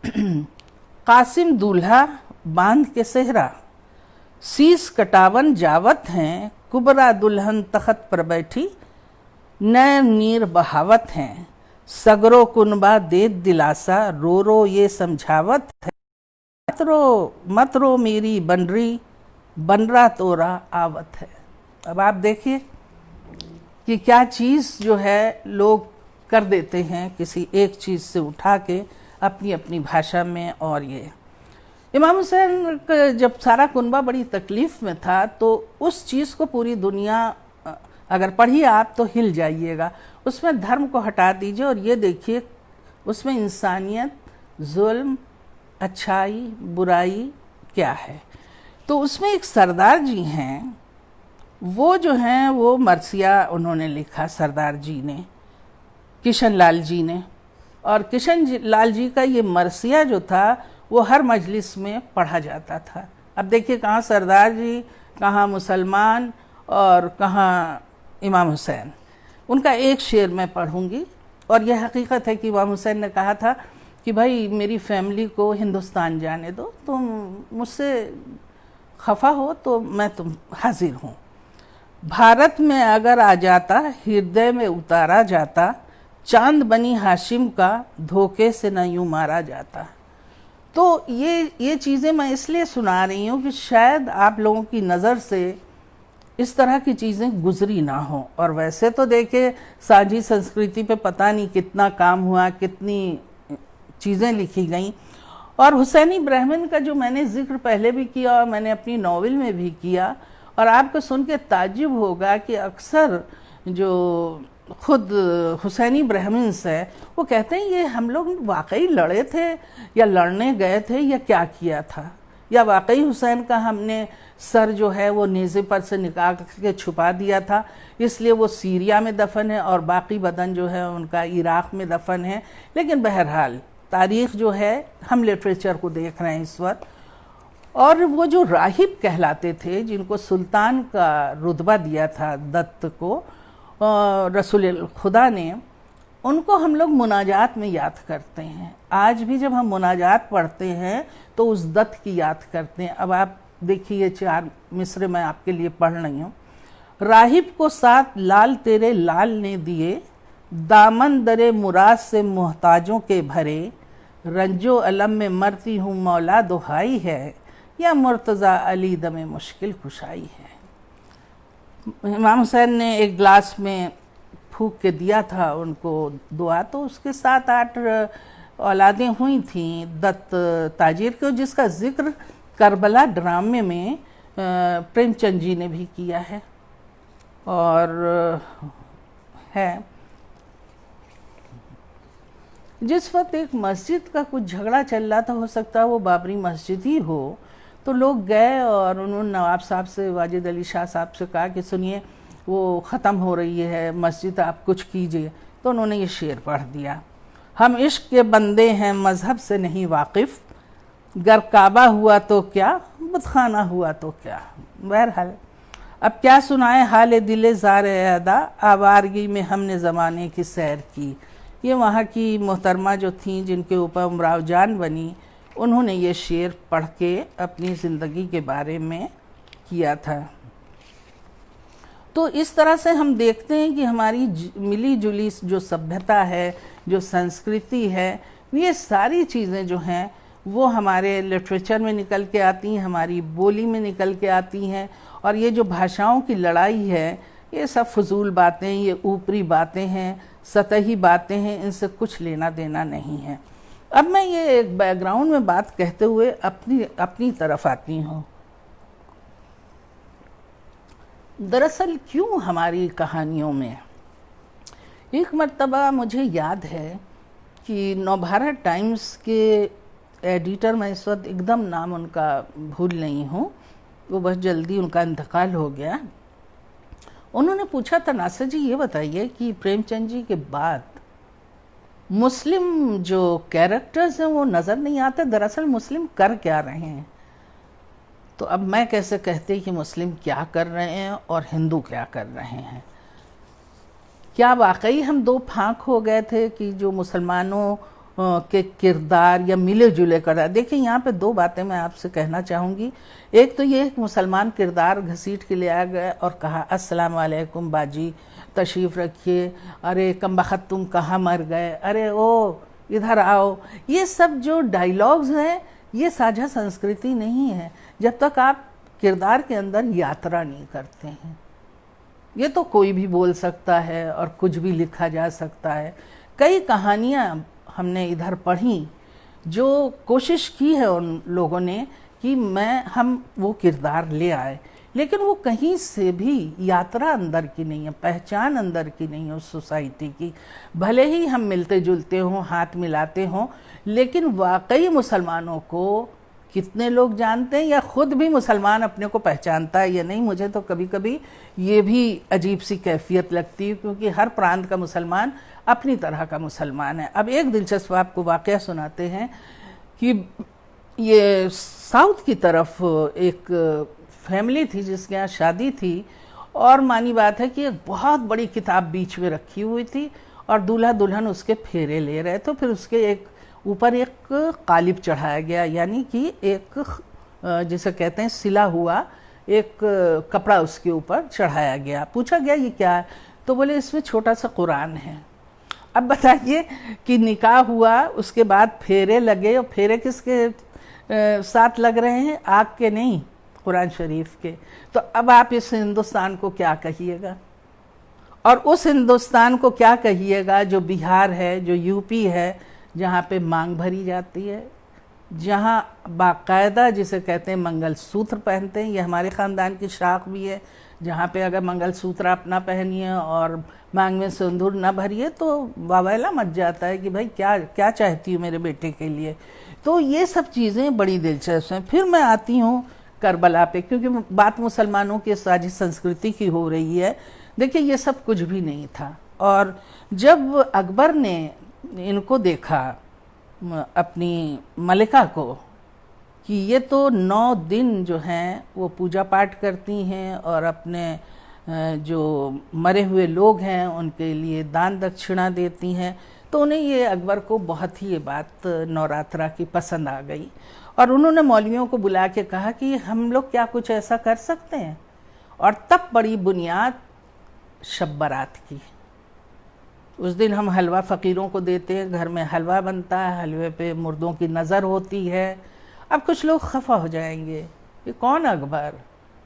कासिम दूल्हा बांध के सेहरा, शीस कटावन जावत हैं, कुबरा दुल्हन तख्त पर बैठी, नैन नीर बहावत हैं, सगरो कुनबा दे दिलासा, रो रो ये समझावत है, मत रो मेरी बनरी, बनरा तोरा आवत है। अब आप देखिए कि क्या चीज़ जो है लोग कर देते हैं किसी एक चीज़ से उठा के अपनी अपनी भाषा में। और ये इमाम हुसैन का जब सारा कुनबा बड़ी तकलीफ़ में था तो उस चीज़ को पूरी दुनिया अगर पढ़िए आप तो हिल जाइएगा। उसमें धर्म को हटा दीजिए और ये देखिए उसमें इंसानियत, जुल्म, अच्छाई, बुराई क्या है। तो उसमें एक सरदार जी हैं, वो जो हैं वो मरसिया उन्होंने लिखा, सरदार जी ने, किशन लाल जी ने। और किशन लाल जी का ये मरसिया जो था वो हर मजलिस में पढ़ा जाता था। अब देखिए कहाँ सरदार जी, कहाँ मुसलमान और कहाँ इमाम हुसैन। उनका एक शेर मैं पढ़ूंगी, और यह हकीकत है कि इमाम हुसैन ने कहा था कि भाई मेरी फैमिली को हिंदुस्तान जाने दो, तुम मुझसे खफा हो तो मैं तुम हाजिर हूँ। भारत में अगर आ जाता, हृदय में उतारा जाता, चांद बनी हाशिम का, धोखे से न यूँ मारा जाता। तो ये चीज़ें मैं इसलिए सुना रही हूँ कि शायद आप लोगों की नज़र से इस तरह की चीज़ें गुजरी ना हो। और वैसे तो देखिए साझी संस्कृति पे पता नहीं कितना काम हुआ, कितनी चीज़ें लिखी गई। और हुसैनी ब्राह्मण का जो मैंने जिक्र पहले भी किया और मैंने अपनी नॉवेल में भी किया, और आपको सुन के ताज्जुब होगा कि अक्सर जो खुद हुसैनी ब्राह्मण्स है वो कहते हैं ये हम लोग वाकई लड़े थे या लड़ने गए थे या क्या किया था, या वाकई हुसैन का हमने सर जो है वो नेज़े पर से निकाल के छुपा दिया था, इसलिए वो सीरिया में दफन है और बाकी बदन जो है उनका इराक़ में दफन है। लेकिन बहरहाल तारीख़ जो है, हम लिटरेचर को देख रहे हैं इस वक्त। और वो जो राहिब कहलाते थे, जिनको सुल्तान का रुतबा दिया था दत्त को रसूल खुदा ने, उनको हम लोग मुनाजात में याद करते हैं। आज भी जब हम मुनाजात पढ़ते हैं तो उस दत्त की याद करते हैं। अब आप देखिए 4 मिसरे मैं आपके लिए पढ़ रही हूँ। राहिब को 7 लाल तेरे लाल ने दिए, दामन दरे मुराद से मोहताजों के भरे, रंजो अलम में मरती हूँ मौला दुहाई है, या मुर्तज़ा अली दमे मुश्किल कुशाई है। इमाम हुसैन ने एक गिलास में फूंक के दिया था उनको दुआ, तो उसके 7-8 औलादें हुई थीं दत्त ताजिर को, जिसका जिक्र करबला ड्रामे में प्रेमचंद जी ने भी किया है। और है जिस वक्त एक मस्जिद का कुछ झगड़ा चल रहा था, हो सकता है वो बाबरी मस्जिद ही हो, तो लोग गए और उन्होंने नवाब साहब से, वाजिद अली शाह साहब से कहा कि सुनिए वो ख़त्म हो रही है मस्जिद, आप कुछ कीजिए। तो उन्होंने ये शेर पढ़ दिया, हम इश्क के बंदे हैं मज़हब से नहीं वाकिफ़, गर काबा हुआ तो क्या बुतखाना हुआ तो क्या। बहरहाल अब क्या सुनाए हाल दिल ज़ार अदा, आवारगी में हमने ज़माने की सैर की। ये वहाँ की मोहतरमा जो थी जिनके ऊपर उमराव जान बनी, उन्होंने ये शेर पढ़ के अपनी ज़िंदगी के बारे में किया था। तो इस तरह से हम देखते हैं कि हमारी मिली जुली जो सभ्यता है, जो संस्कृति है, ये सारी चीज़ें जो हैं वो हमारे लिटरेचर में निकल के आती हैं, हमारी बोली में निकल के आती हैं। और ये जो भाषाओं की लड़ाई है, ये सब फजूल बातें, ये ऊपरी बातें हैं, सतही बातें हैं, इनसे कुछ लेना देना नहीं है। अब मैं ये एक बैकग्राउंड में बात कहते हुए अपनी तरफ आती हूँ। दरअसल क्यों हमारी कहानियों में, एक मर्तबा मुझे याद है कि नवभारत टाइम्स के एडिटर, मैं इस वक्त एकदम नाम उनका भूल नहीं हूँ, वो बस जल्दी उनका इंतकाल हो गया। उन्होंने पूछा था, नासिर जी ये बताइए कि प्रेमचंद जी के बाद मुस्लिम जो कैरेक्टर्स हैं वो नज़र नहीं आते, दरअसल मुस्लिम कर क्या रहे हैं। तो अब मैं कैसे कहते कि मुस्लिम क्या कर रहे हैं और हिंदू क्या कर रहे हैं। क्या वाकई हम दो फांक हो गए थे कि जो मुसलमानों के किरदार या मिले जुले किरदार। देखिए यहाँ पे दो बातें मैं आपसे कहना चाहूँगी। एक तो ये मुसलमान किरदार घसीट के ले आ गए और कहा अस्सलाम वालेकुम बाजी तशरीफ़ रखिए, अरे कमबख्त तुम कहाँ मर गए, अरे ओ इधर आओ। ये सब जो डायलॉग्स हैं ये साझा संस्कृति नहीं है जब तक आप किरदार के अंदर यात्रा नहीं करते हैं। ये तो कोई भी बोल सकता है और कुछ भी लिखा जा सकता है। कई कहानियाँ हमने इधर पढ़ी जो कोशिश की है उन लोगों ने कि हम वो किरदार ले आए, लेकिन वो कहीं से भी यात्रा अंदर की नहीं है, पहचान अंदर की नहीं है उस सोसाइटी की। भले ही हम मिलते जुलते हों, हाथ मिलाते हों, लेकिन वाकई मुसलमानों को कितने लोग जानते हैं या ख़ुद भी मुसलमान अपने को पहचानता है या नहीं। मुझे तो कभी कभी ये भी अजीब सी कैफियत लगती है, क्योंकि हर प्रांत का मुसलमान अपनी तरह का मुसलमान है। अब एक दिलचस्प आपको वाक़या सुनाते हैं कि ये साउथ की तरफ एक फैमिली थी जिसके यहाँ शादी थी, और मानी बात है कि एक बहुत बड़ी किताब बीच में रखी हुई थी और दूल्हा दुल्हन उसके फेरे ले रहे थे। फिर उसके एक ऊपर एक कालिब चढ़ाया गया, यानी कि एक जिसे कहते हैं सिला हुआ एक कपड़ा उसके ऊपर चढ़ाया गया। पूछा गया ये क्या है, तो बोले इसमें छोटा सा कुरान है। अब बताइए कि निकाह हुआ, उसके बाद फेरे लगे, और फेरे किसके साथ लग रहे हैं? आग के नहीं, कुरान शरीफ के। तो अब आप इस हिंदुस्तान को क्या कहिएगा, और उस हिंदुस्तान को क्या कहिएगा जो बिहार है, जो यूपी है, जहाँ पे मांग भरी जाती है, जहाँ बाकायदा जिसे कहते हैं मंगलसूत्र पहनते हैं। ये हमारे ख़ानदान की शाख भी है, जहाँ पे अगर मंगलसूत्र आप ना पहनिए और मांग में सिंदूर ना भरिए तो वावैला मच जाता है कि भाई क्या क्या चाहती हूँ मेरे बेटे के लिए। तो ये सब चीज़ें बड़ी दिलचस्प हैं। फिर मैं आती हूँ करबला पे, क्योंकि बात मुसलमानों की साझी संस्कृति की हो रही है। देखिए ये सब कुछ भी नहीं था, और जब अकबर ने इनको देखा, अपनी मलिका को, कि ये तो 9 दिन जो हैं वो पूजा पाठ करती हैं और अपने जो मरे हुए लोग हैं उनके लिए दान दक्षिणा देती हैं, तो उन्हें ये अकबर को बहुत ही ये बात नवरात्रा की पसंद आ गई। और उन्होंने मौलवियों को बुला के कहा कि हम लोग क्या कुछ ऐसा कर सकते हैं। और तब बड़ी बुनियाद शब बारात की। उस दिन हम हलवा फ़कीरों को देते हैं, घर में हलवा बनता है, हलवे पे मुर्दों की नज़र होती है। अब कुछ लोग खफा हो जाएंगे, ये कौन अकबर,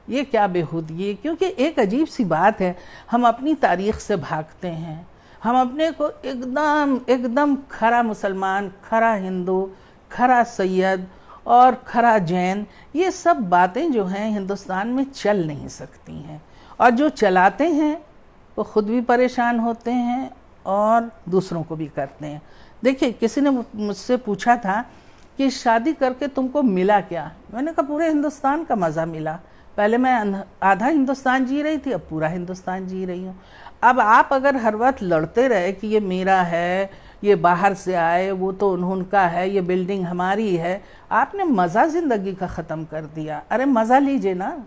ये क्या बेहूदगी। क्योंकि एक अजीब सी बात है, हम अपनी तारीख़ से भागते हैं, हम अपने को एकदम खरा मुसलमान, खरा हिंदू, खरा सैयद और खरा जैन, ये सब बातें जो हैं हिंदुस्तान में चल नहीं सकती हैं। और जो चलाते हैं वो ख़ुद भी परेशान होते हैं और दूसरों को भी करते हैं। देखिए, किसी ने मुझसे पूछा था कि शादी करके तुमको मिला क्या। मैंने कहा पूरे हिंदुस्तान का मज़ा मिला। पहले मैं आधा हिंदुस्तान जी रही थी, अब पूरा हिंदुस्तान जी रही हूँ। अब आप अगर हर वक्त लड़ते रहे कि ये मेरा है, ये बाहर से आए, वो तो उनका है, ये बिल्डिंग हमारी है, आपने मज़ा ज़िंदगी का ख़त्म कर दिया। अरे मज़ा लीजिए ना,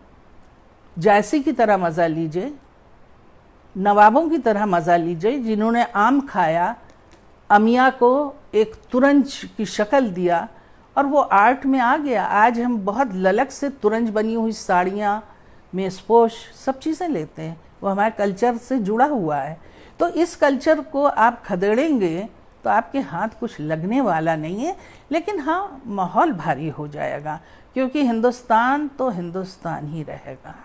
जायसी की तरह मज़ा लीजिए, नवाबों की तरह मज़ा लीजिए, जिन्होंने आम खाया, अमिया को एक तुरंज की शक्ल दिया और वो आर्ट में आ गया। आज हम बहुत ललक से तुरंज बनी हुई साड़ियाँ, मेज़पोश, सब चीज़ें लेते हैं, वो हमारे कल्चर से जुड़ा हुआ है। तो इस कल्चर को आप खदेड़ेंगे तो आपके हाथ कुछ लगने वाला नहीं है, लेकिन हाँ, माहौल भारी हो जाएगा, क्योंकि हिंदुस्तान तो हिंदुस्तान ही रहेगा।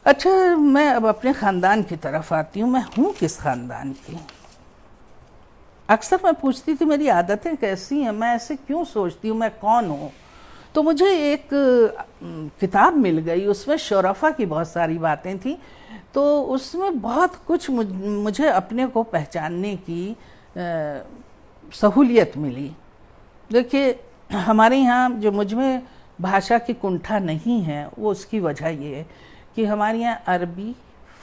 अच्छा, मैं अब अपने ख़ानदान की तरफ आती हूँ। मैं हूँ किस ख़ानदान की? अक्सर मैं पूछती थी मेरी आदतें कैसी हैं, मैं ऐसे क्यों सोचती हूँ, मैं कौन हूँ। तो मुझे एक किताब मिल गई, उसमें शोरफ़ा की बहुत सारी बातें थी। तो उसमें बहुत कुछ मुझे अपने को पहचानने की सहूलियत मिली। देखिए, हमारे यहाँ जो मुझमें भाषा की कुंठा नहीं है, वो उसकी वजह ये है कि हमारे यहाँ अरबी,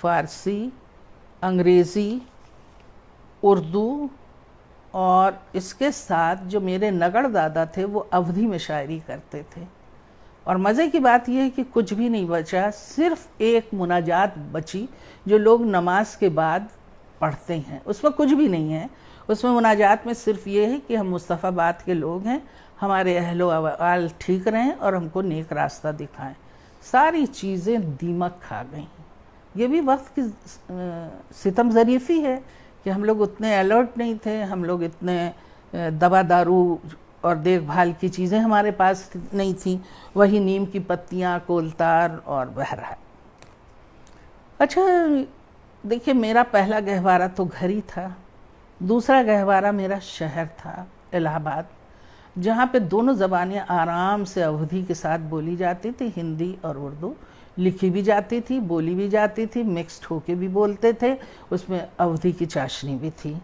फ़ारसी, अंग्रेज़ी, उर्दू और इसके साथ जो मेरे नगड़ दादा थे वो अवधी में शायरी करते थे। और मज़े की बात यह है कि कुछ भी नहीं बचा, सिर्फ एक मुनाजात बची जो लोग नमाज के बाद पढ़ते हैं। उसमें कुछ भी नहीं है, उसमें मुनाजात में सिर्फ ये है कि हम मुस्तफ़ाबाद के लोग हैं, हमारे अहलो अवाल ठीक रहें और हमको नेक रास्ता दिखाएं। सारी चीज़ें दीमक खा गई। ये भी वक्त की सितम ज़रीफ़ी है कि हम लोग उतने अलर्ट नहीं थे, हम लोग इतने दवा दारू और देखभाल की चीज़ें हमारे पास नहीं थी। वही नीम की पत्तियाँ, कोलतार और बहरा। अच्छा, देखिए, मेरा पहला गहवारा तो घर ही था। दूसरा गहवारा मेरा शहर था, इलाहाबाद, जहाँ पे दोनों ज़बानें आराम से अवधी के साथ बोली जाती थी, हिंदी और उर्दू। लिखी भी जाती थी, बोली भी जाती थी, मिक्स्ड होके भी बोलते थे, उसमें अवधी की चाशनी भी थी।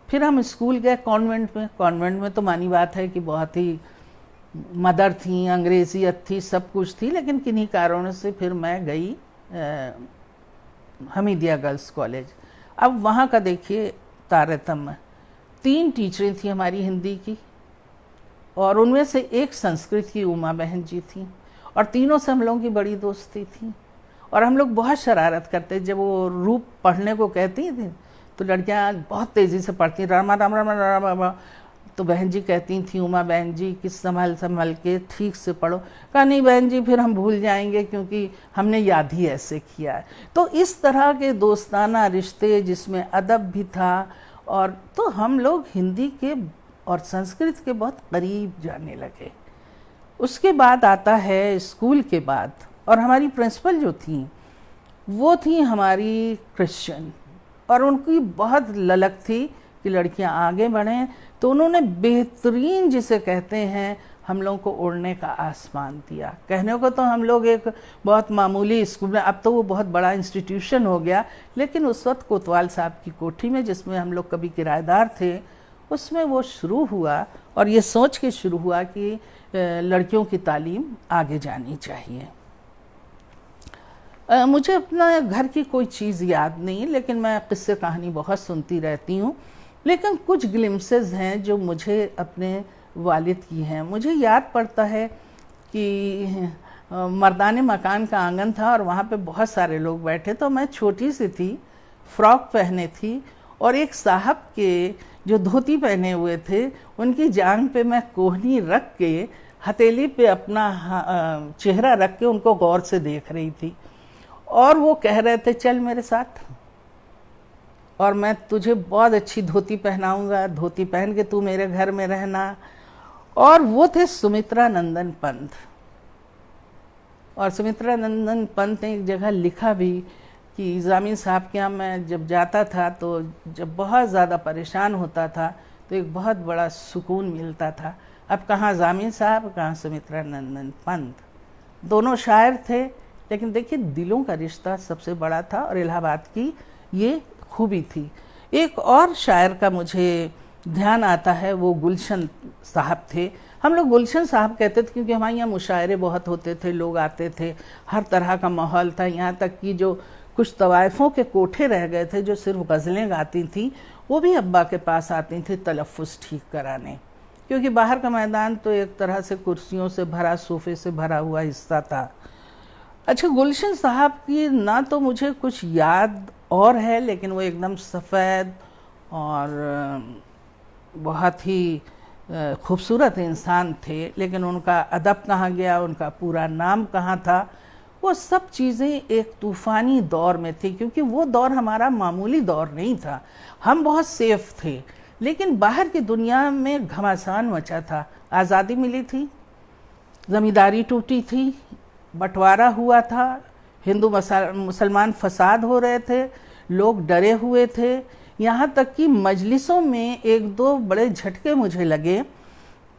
फिर हम स्कूल गए कॉन्वेंट में। कॉन्वेंट में तो मानी बात है कि बहुत ही मदर थी, अंग्रेज़ियत थी, सब कुछ थी, लेकिन किन्हीं कारणों से फिर मैं गई हमीदिया गर्ल्स कॉलेज। अब वहाँ का देखिए तारतम्य, 3 टीचरें थी हमारी हिंदी की, और उनमें से एक संस्कृत की उमा बहन जी थी, और तीनों से हम लोगों की बड़ी दोस्ती थी। और हम लोग बहुत शरारत करते, जब वो रूप पढ़ने को कहती थी तो लड़कियां बहुत तेज़ी से पढ़ती, रामा राम राम राम राम, तो बहन जी कहती थी, उमा बहन जी कि संभल संभल के ठीक से पढ़ो। कहा नहीं बहन जी, फिर हम भूल जाएंगे क्योंकि हमने याद ही ऐसे किया है। तो इस तरह के दोस्ताना रिश्ते जिसमें अदब भी था, और तो हम लोग हिंदी के और संस्कृत के बहुत करीब जाने लगे। उसके बाद आता है स्कूल के बाद, और हमारी प्रिंसिपल जो थी वो थी हमारी क्रिश्चियन, और उनकी बहुत ललक थी कि लड़कियां आगे बढ़ें। तो उन्होंने बेहतरीन, जिसे कहते हैं, हम लोगों को उड़ने का आसमान दिया। कहने को तो हम लोग एक बहुत मामूली स्कूल में, अब तो वो बहुत बड़ा इंस्टीट्यूशन हो गया, लेकिन उस वक्त कोतवाल साहब की कोठी में, जिसमें हम लोग कभी किराएदार थे, उसमें वो शुरू हुआ। और ये सोच के शुरू हुआ कि लड़कियों की तालीम आगे जानी चाहिए। मुझे अपना घर की कोई चीज़ याद नहीं, लेकिन मैं किस्से कहानी बहुत सुनती रहती हूँ। लेकिन कुछ ग्लिम्सेस हैं जो मुझे अपने वालिद की हैं। मुझे याद पड़ता है कि मर्दाने मकान का आंगन था और वहाँ पे बहुत सारे लोग बैठे, तो मैं छोटी सी थी, फ्रॉक पहने थी, और एक साहब के जो धोती पहने हुए थे उनकी जांघ पे मैं कोहनी रख के, हथेली पे अपना चेहरा रख के उनको गौर से देख रही थी, और वो कह रहे थे चल मेरे साथ, और मैं तुझे बहुत अच्छी धोती पहनाऊंगा, धोती पहन के तू मेरे घर में रहना। और वो थे सुमित्रा नंदन पंत। और सुमित्रा नंदन पंत ने एक जगह लिखा भी कि जामिन साहब के यहाँ मैं जब जाता था तो जब बहुत ज़्यादा परेशान होता था तो एक बहुत बड़ा सुकून मिलता था। अब कहाँ जामिन साहब, कहाँ सुमित्रा नंदन पंत, दोनों शायर थे, लेकिन देखिए दिलों का रिश्ता सबसे बड़ा था, और इलाहाबाद की ये खूबी थी। एक और शायर का मुझे ध्यान आता है वो गुलशन साहब थे। हम लोग गुलशन साहब कहते थे क्योंकि हमारे यहाँ मुशायरे बहुत होते थे, लोग आते थे, हर तरह का माहौल था। यहाँ तक कि जो कुछ तवाइफ़ों के कोठे रह गए थे जो सिर्फ गज़लें गाती थी, वो भी अब्बा के पास आती थी तलफ़्फ़ुज़ ठीक कराने, क्योंकि बाहर का मैदान तो एक तरह से कुर्सियों से भरा, सोफ़े से भरा हुआ हिस्सा था। अच्छा, गुलशन साहब की ना तो मुझे कुछ याद और है, लेकिन वो एकदम सफ़ेद और बहुत ही खूबसूरत इंसान थे। लेकिन उनका अदब कहाँ गया, उनका पूरा नाम कहाँ था, वो सब चीज़ें एक तूफ़ानी दौर में थी, क्योंकि वो दौर हमारा मामूली दौर नहीं था। हम बहुत सेफ थे, लेकिन बाहर की दुनिया में घमासान मचा था। आज़ादी मिली थी, ज़मींदारी टूटी थी, बंटवारा हुआ था, हिंदू मुसलमान फसाद हो रहे थे, लोग डरे हुए थे। यहाँ तक कि मजलिसों में एक दो बड़े झटके मुझे लगे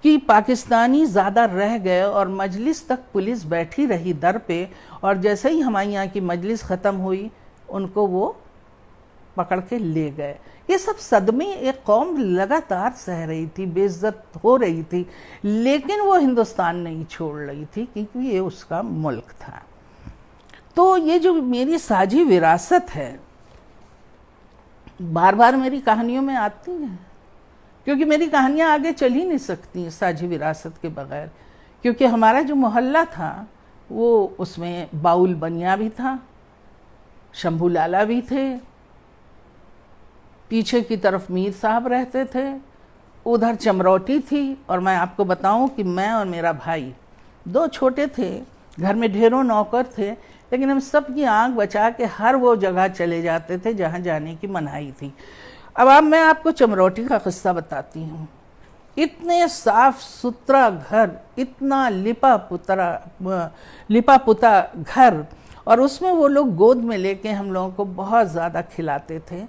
कि पाकिस्तानी ज़्यादा रह गए और मजलिस तक पुलिस बैठी रही दर पे, और जैसे ही हमारे यहाँ की मजलिस ख़त्म हुई उनको वो पकड़ के ले गए। ये सब सदमे एक कौम लगातार सह रही थी, बेइज्जत हो रही थी, लेकिन वो हिंदुस्तान नहीं छोड़ रही थी, क्योंकि ये उसका मुल्क था। तो ये जो मेरी साझी विरासत है बार बार मेरी कहानियों में आती हैं, क्योंकि मेरी कहानियाँ आगे चल ही नहीं सकती साझी विरासत के बगैर। क्योंकि हमारा जो मोहल्ला था वो उसमें बाउल बनिया भी था, शंभू लाला भी थे, पीछे की तरफ मीर साहब रहते थे, उधर चमरौटी थी। और मैं आपको बताऊं कि मैं और मेरा भाई दो छोटे थे, घर में ढेरों नौकर थे, लेकिन हम सब की आंख बचा के हर वो जगह चले जाते थे जहाँ जाने की मनाही थी। अब मैं आपको चमरौटी का किस्सा बताती हूँ। इतने साफ सुथरा घर, इतना लिपा पुता घर, और उसमें वो लोग गोद में लेके हम लोगों को बहुत ज़्यादा खिलाते थे,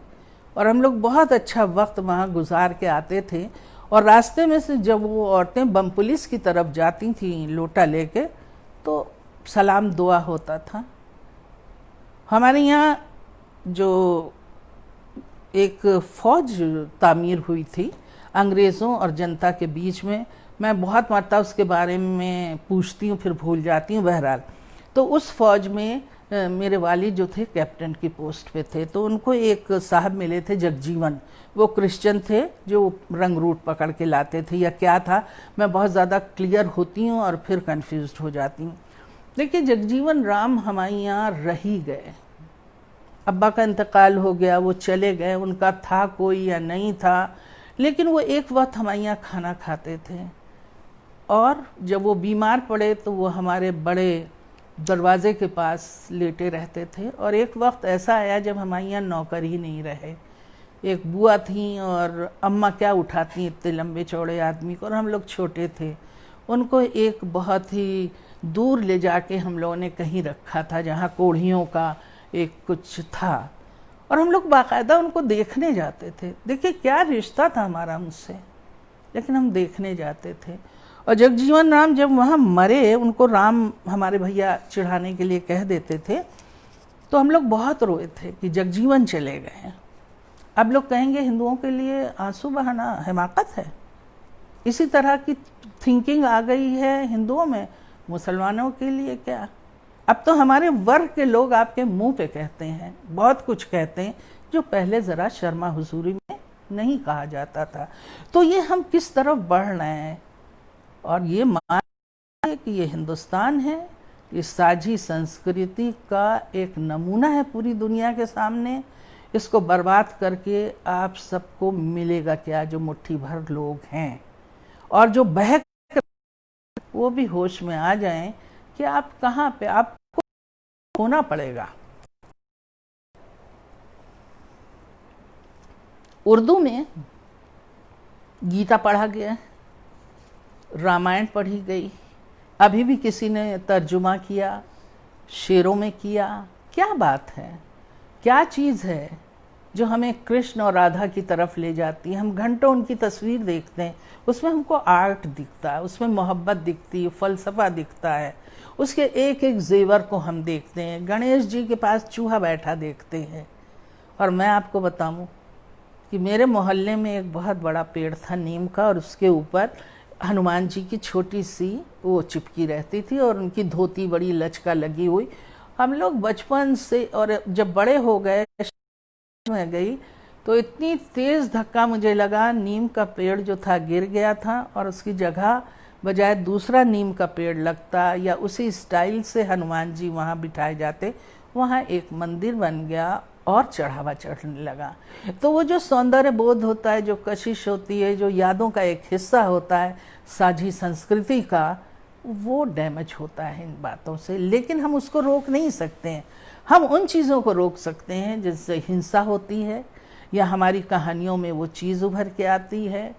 और हम लोग बहुत अच्छा वक्त वहाँ गुजार के आते थे। और रास्ते में से जब वो औरतें बम पुलिस की तरफ जाती थीं लोटा लेके, तो सलाम दुआ होता था। हमारे यहाँ जो एक फ़ौज तामीर हुई थी अंग्रेज़ों और जनता के बीच में, मैं बहुत मरतबा उसके बारे में पूछती हूँ फिर भूल जाती हूँ। बहरहाल, तो उस फ़ौज में मेरे वालिद जो थे कैप्टन की पोस्ट पे थे, तो उनको एक साहब मिले थे जगजीवन। वो क्रिश्चियन थे जो रंग रूट पकड़ के लाते थे, या क्या था, मैं बहुत ज़्यादा क्लियर होती हूँ और फिर कंफ्यूज्ड हो जाती हूँ। देखिए, जगजीवन राम हमारे यहाँ रही गए, अब्बा का इंतकाल हो गया, वो चले गए, उनका था कोई या नहीं था, लेकिन वो एक वक्त हमारे यहाँ खाना खाते थे, और जब वो बीमार पड़े तो वो हमारे बड़े दरवाजे के पास लेटे रहते थे। और एक वक्त ऐसा आया जब हमारे यहाँ नौकर ही नहीं रहे। एक बुआ थी और अम्मा क्या उठाती इतने लंबे चौड़े आदमी को, और हम लोग छोटे थे। उनको एक बहुत ही दूर ले जाके हम लोगों ने कहीं रखा था जहाँ कोढ़ियों का एक कुछ था, और हम लोग बाकायदा उनको देखने जाते थे। देखिए क्या रिश्ता था हमारा उनसे, लेकिन हम देखने जाते थे। और जगजीवन राम जब वहाँ मरे, उनको राम हमारे भैया चढ़ाने के लिए कह देते थे, तो हम लोग बहुत रोए थे कि जगजीवन चले गए। अब लोग कहेंगे हिंदुओं के लिए आंसू बहाना हिमाकत है। इसी तरह की थिंकिंग आ गई है हिंदुओं में, मुसलमानों के लिए क्या। अब तो हमारे वर्ग के लोग आपके मुंह पे कहते हैं, बहुत कुछ कहते हैं जो पहले ज़रा शर्मा हुजूरी में नहीं कहा जाता था। तो ये हम किस तरफ बढ़ रहे हैं, और ये मान है कि ये हिंदुस्तान है, ये साझी संस्कृति का एक नमूना है पूरी दुनिया के सामने। इसको बर्बाद करके आप सबको मिलेगा क्या, जो मुट्ठी भर लोग हैं, और जो बहक वो भी होश में आ जाएं कि आप कहाँ पे, आपको होना पड़ेगा। उर्दू में गीता पढ़ा गया, रामायण पढ़ी गई, अभी भी किसी ने तर्जुमा किया, शेरों में किया। क्या बात है, क्या चीज़ है जो हमें कृष्ण और राधा की तरफ ले जाती है। हम घंटों उनकी तस्वीर देखते हैं, उसमें हमको आर्ट दिखता है, उसमें मोहब्बत दिखती है, फ़लसफ़ा दिखता है, उसके एक एक जेवर को हम देखते हैं। गणेश जी के पास चूहा बैठा देखते हैं। और मैं आपको बताऊं कि मेरे मोहल्ले में एक बहुत बड़ा पेड़ था नीम का, और उसके ऊपर हनुमान जी की छोटी सी वो चिपकी रहती थी, और उनकी धोती बड़ी लचका लगी हुई। हम लोग बचपन से, और जब बड़े हो गए में गई तो इतनी तेज धक्का मुझे लगा, नीम का पेड़ जो था गिर गया था, और उसकी जगह बजाय दूसरा नीम का पेड़ लगता, या उसी स्टाइल से हनुमान जी वहाँ बिठाए जाते, वहाँ एक मंदिर बन गया और चढ़ावा चढ़ने लगा। तो वो जो सौंदर्य बोध होता है, जो कशिश होती है, जो यादों का एक हिस्सा होता है साझी संस्कृति का, वो डैमेज होता है इन बातों से। लेकिन हम उसको रोक नहीं सकते हैं। हम उन चीज़ों को रोक सकते हैं जिससे हिंसा होती है, या हमारी कहानियों में वो चीज़ उभर के आती है।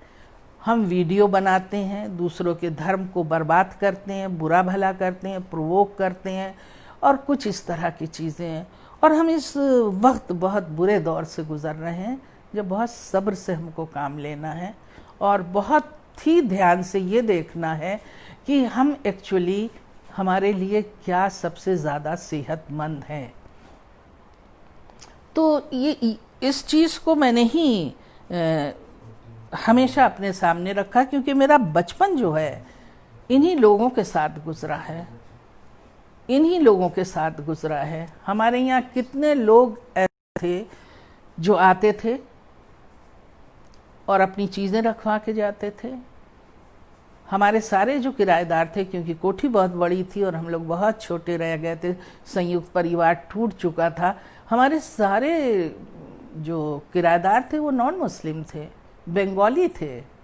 हम वीडियो बनाते हैं, दूसरों के धर्म को बर्बाद करते हैं, बुरा भला करते हैं, प्रोवोक करते हैं, और कुछ इस तरह की चीज़ें हैं। और हम इस वक्त बहुत बुरे दौर से गुज़र रहे हैं, जब बहुत सब्र से हमको काम लेना है, और बहुत ही ध्यान से ये देखना है कि हम एक्चुअली हमारे लिए क्या सबसे ज़्यादा सेहतमंद है। तो ये इस चीज़ को मैंने ही हमेशा अपने सामने रखा, क्योंकि मेरा बचपन जो है इन्हीं लोगों के साथ गुजरा है, इन्हीं लोगों के साथ गुजरा है। हमारे यहाँ कितने लोग ऐसे थे जो आते थे और अपनी चीज़ें रखवा के जाते थे। हमारे सारे जो किराएदार थे, क्योंकि कोठी बहुत बड़ी थी और हम लोग बहुत छोटे रह गए थे, संयुक्त परिवार टूट चुका था, हमारे सारे जो किराएदार थे वो नॉन मुस्लिम थे, बंगाली थे,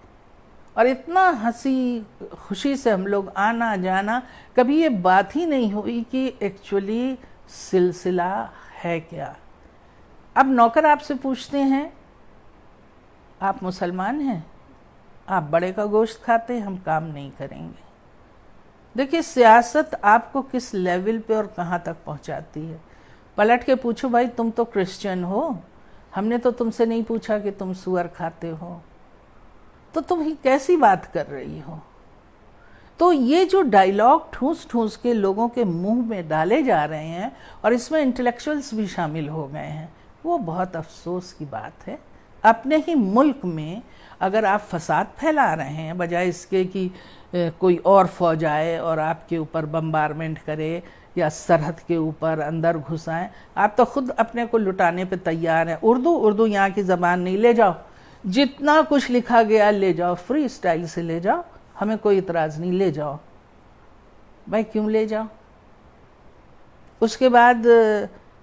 और इतना हंसी खुशी से हम लोग आना जाना, कभी ये बात ही नहीं हुई कि एक्चुअली सिलसिला है क्या। अब नौकर आपसे पूछते हैं, आप मुसलमान हैं, आप बड़े का गोश्त खाते हैं, हम काम नहीं करेंगे। देखिए, सियासत आपको किस लेवल पे और कहाँ तक पहुँचाती है। पलट के पूछो, भाई तुम तो क्रिश्चियन हो, हमने तो तुमसे नहीं पूछा कि तुम सुअर खाते हो, तो तुम ही कैसी बात कर रही हो। तो ये जो डायलॉग ठूस ठूस के लोगों के मुंह में डाले जा रहे हैं, और इसमें इंटेलेक्चुअल्स भी शामिल हो गए हैं, वो बहुत अफसोस की बात है। अपने ही मुल्क में अगर आप फसाद फैला रहे हैं, बजाय इसके कि कोई और फौज आए और आपके ऊपर बम्बारमेंट करे या सरहद के ऊपर अंदर घुसाएं, आप तो खुद अपने को लुटाने पे तैयार हैं। उर्दू यहाँ की ज़बान नहीं, ले जाओ, जितना कुछ लिखा गया ले जाओ, फ्री स्टाइल से ले जाओ, हमें कोई इतराज़ नहीं, ले जाओ। भाई क्यों ले जाओ। उसके बाद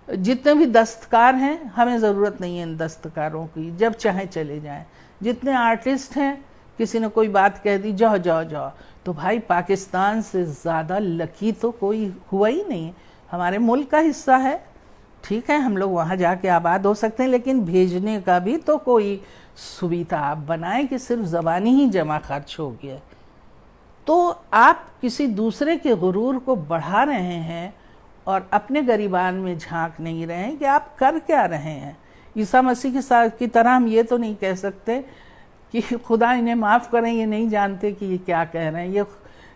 जितने भी दस्तकार हैं, हमें ज़रूरत नहीं है इन दस्तकारों की, जब चाहे चले जाएं। जितने आर्टिस्ट हैं, किसी ने कोई बात कह दी, जाओ जाओ जाओ। तो भाई पाकिस्तान से ज़्यादा लकी तो कोई हुआ ही नहीं, हमारे मुल्क का हिस्सा है। ठीक है, हम लोग वहाँ जाके आबाद हो सकते हैं, लेकिन भेजने का भी तो कोई सुविधा आप बनाएं कि सिर्फ ज़बानी ही जमा खर्च हो गया। तो आप किसी दूसरे के गुरूर को बढ़ा रहे हैं और अपने गरीबान में झांक नहीं रहे हैं कि आप कर क्या रहे हैं। ईसा मसीह के साथ की तरह हम ये तो नहीं कह सकते कि खुदा इन्हें माफ़ करें, ये नहीं जानते कि ये क्या कह रहे हैं,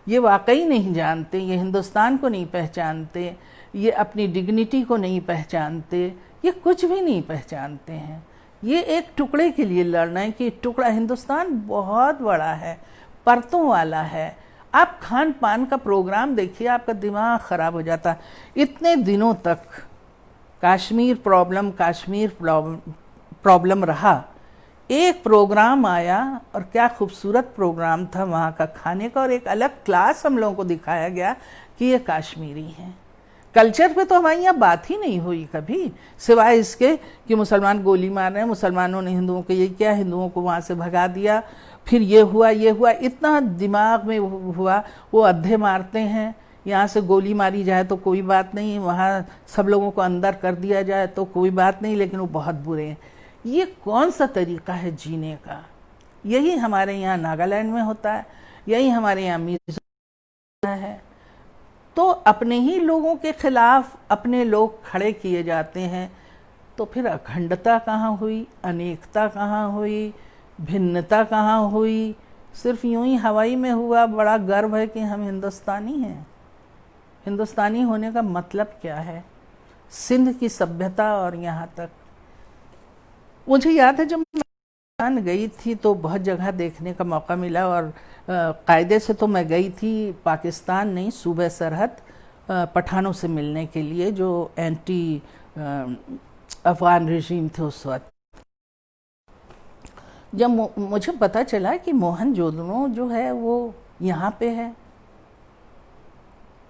ये वाकई नहीं जानते, ये हिंदुस्तान को नहीं पहचानते, ये अपनी डिग्निटी को नहीं पहचानते, ये कुछ भी नहीं पहचानते हैं। ये एक टुकड़े के लिए लड़ना है कि टुकड़ा, हिंदुस्तान बहुत बड़ा है, परतों वाला है। आप खान पान का प्रोग्राम देखिए, आपका दिमाग ख़राब हो जाता। इतने दिनों तक कश्मीर प्रॉब्लम रहा, एक प्रोग्राम आया और क्या खूबसूरत प्रोग्राम था वहाँ का खाने का, और एक अलग क्लास हम लोगों को दिखाया गया कि ये कश्मीरी हैं। कल्चर पे तो हमारे यहाँ बात ही नहीं हुई कभी, सिवाय इसके कि मुसलमान गोली मार रहे हैं, मुसलमानों ने हिंदुओं को ये किया, हिंदुओं को वहाँ से भगा दिया, फिर ये हुआ, इतना दिमाग में हुआ। वो अद्धे मारते हैं, यहाँ से गोली मारी जाए तो कोई बात नहीं, वहाँ सब लोगों को अंदर कर दिया जाए तो कोई बात नहीं, लेकिन वो बहुत बुरे हैं। ये कौन सा तरीका है जीने का। यही हमारे यहाँ नागालैंड में होता है, यही हमारे यहाँ मिज़ोरम है। तो अपने ही लोगों के खिलाफ अपने लोग खड़े किए जाते हैं, तो फिर अखंडता कहाँ हुई, अनेकता कहाँ हुई, भिन्नता कहाँ हुई। सिर्फ यूं ही हवाई में हुआ। बड़ा गर्व है कि हम हिंदुस्तानी हैं। हिंदुस्तानी होने का मतलब क्या है, सिंध की सभ्यता और यहाँ तक। मुझे याद है जब पाकिस्तान गई थी तो बहुत जगह देखने का मौका मिला, और कायदे से तो मैं गई थी पाकिस्तान नहीं, सूबे सरहद पठानों से मिलने के लिए जो एंटी अफगान रजीम थे उस वक्त। जब मुझे पता चला कि मोहनजोदड़ो जो है वो यहाँ पे है,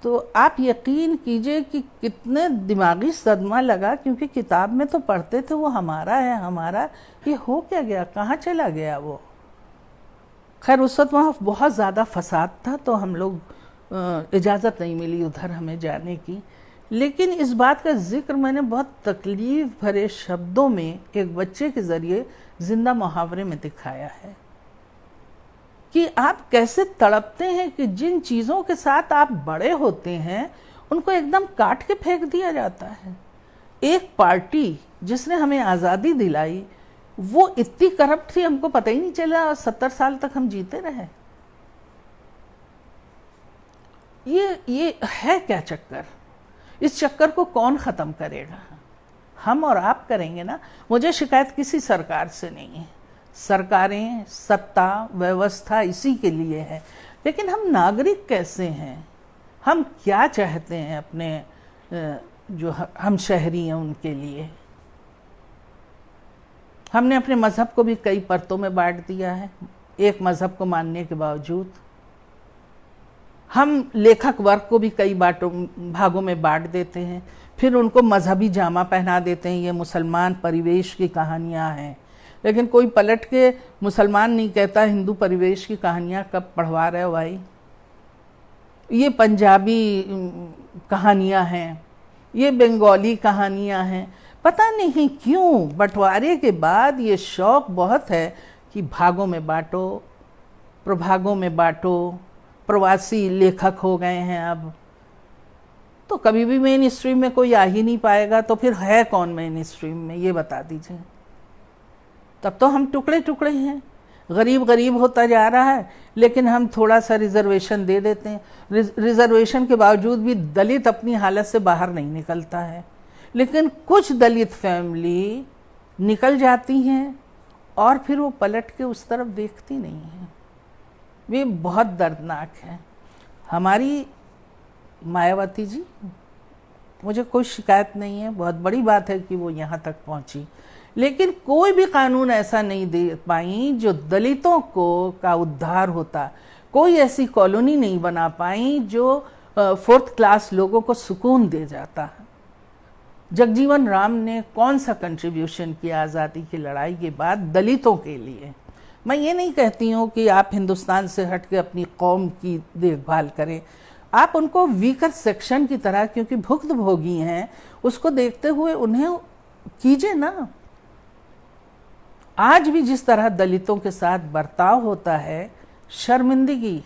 तो आप यकीन कीजिए कि कितने दिमागी सदमा लगा, क्योंकि किताब में तो पढ़ते थे वो हमारा है हमारा, ये हो क्या गया, कहाँ चला गया वो। खैर उस वक्त वहाँ बहुत ज़्यादा फसाद था तो हम लोग इजाज़त नहीं मिली उधर हमें जाने की। लेकिन इस बात का जिक्र मैंने बहुत तकलीफ़ भरे शब्दों में एक बच्चे के ज़रिए जिंदा मुहावरे में दिखाया है कि आप कैसे तड़पते हैं कि जिन चीज़ों के साथ आप बड़े होते हैं उनको एकदम काट के फेंक दिया जाता है। एक पार्टी जिसने हमें आज़ादी दिलाई वो इतनी करप्ट थी हमको पता ही नहीं चला, और 70 साल तक हम जीते रहे। ये है क्या चक्कर? इस चक्कर को कौन ख़त्म करेगा? हम और आप करेंगे ना। मुझे शिकायत किसी सरकार से नहीं है, सरकारें, सत्ता, व्यवस्था इसी के लिए है, लेकिन हम नागरिक कैसे हैं, हम क्या चाहते हैं अपने जो हम शहरी हैं उनके लिए। हमने अपने मज़हब को भी कई परतों में बांट दिया है, एक मज़हब को मानने के बावजूद। हम लेखक वर्ग को भी कई भागों में बांट देते हैं, फिर उनको मजहबी जामा पहना देते हैं, ये मुसलमान परिवेश की कहानियाँ हैं। लेकिन कोई पलट के मुसलमान नहीं कहता हिंदू परिवेश की कहानियाँ कब पढ़वा रहे हो भाई, ये पंजाबी कहानियाँ हैं, ये बंगाली कहानियाँ हैं। पता नहीं क्यों बंटवारे के बाद ये शौक़ बहुत है कि भागों में बांटो, प्रभागों में बांटो। प्रवासी लेखक हो गए हैं अब, तो कभी भी मेन स्ट्रीम में कोई आ ही नहीं पाएगा, तो फिर है कौन मेन स्ट्रीम में, ये बता दीजिए। तब तो हम टुकड़े टुकड़े हैं, गरीब गरीब होता जा रहा है, लेकिन हम थोड़ा सा रिजर्वेशन दे देते हैं। रिजर्वेशन के बावजूद भी दलित अपनी हालत से बाहर नहीं निकलता है, लेकिन कुछ दलित फैमिली निकल जाती हैं और फिर वो पलट के उस तरफ देखती नहीं है। वे बहुत दर्दनाक है। हमारी मायावती जी, मुझे कोई शिकायत नहीं है, बहुत बड़ी बात है कि वो यहाँ तक पहुँची, लेकिन कोई भी कानून ऐसा नहीं दे पाई जो दलितों को का उद्धार होता। कोई ऐसी कॉलोनी नहीं बना पाई जो 4th क्लास लोगों को सुकून दे जाता। जगजीवन राम ने कौन सा कंट्रीब्यूशन किया आज़ादी की लड़ाई के बाद दलितों के लिए? मैं ये नहीं कहती हूँ कि आप हिंदुस्तान से हट के अपनी कौम की देखभाल करें, आप उनको वीकर सेक्शन की तरह, क्योंकि भुक्तभोगी हैं, उसको देखते हुए उन्हें कीजिए ना। आज भी जिस तरह दलितों के साथ बर्ताव होता है, शर्मिंदगी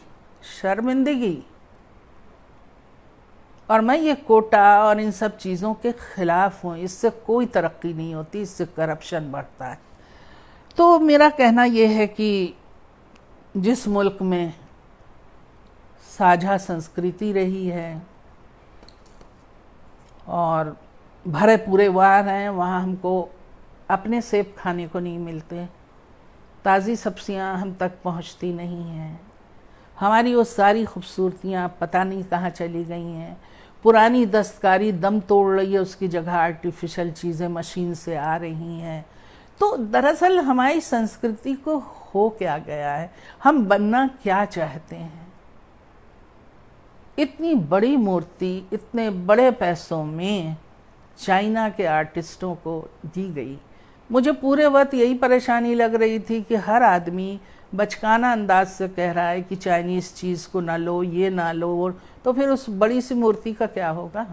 शर्मिंदगी। और मैं ये कोटा और इन सब चीज़ों के खिलाफ हूँ, इससे कोई तरक्की नहीं होती, इससे करप्शन बढ़ता है। तो मेरा कहना यह है कि जिस मुल्क में साझा संस्कृति रही है और भरे पूरे वार हैं, वहाँ हमको अपने सेब खाने को नहीं मिलते, ताज़ी सब्जियाँ हम तक पहुँचती नहीं हैं, हमारी वो सारी खूबसूरतियाँ पता नहीं कहाँ चली गई हैं। पुरानी दस्तकारी दम तोड़ रही है, उसकी जगह आर्टिफिशियल चीज़ें मशीन से आ रही हैं। तो दरअसल हमारी संस्कृति को हो क्या गया है, हम बनना क्या चाहते हैं? इतनी बड़ी मूर्ति इतने बड़े पैसों में चाइना के आर्टिस्टों को दी गई। मुझे पूरे वक्त यही परेशानी लग रही थी कि हर आदमी बचकाना अंदाज से कह रहा है कि चाइनीज़ चीज़ को ना लो, ये ना लो, तो फिर उस बड़ी सी मूर्ति का क्या होगा?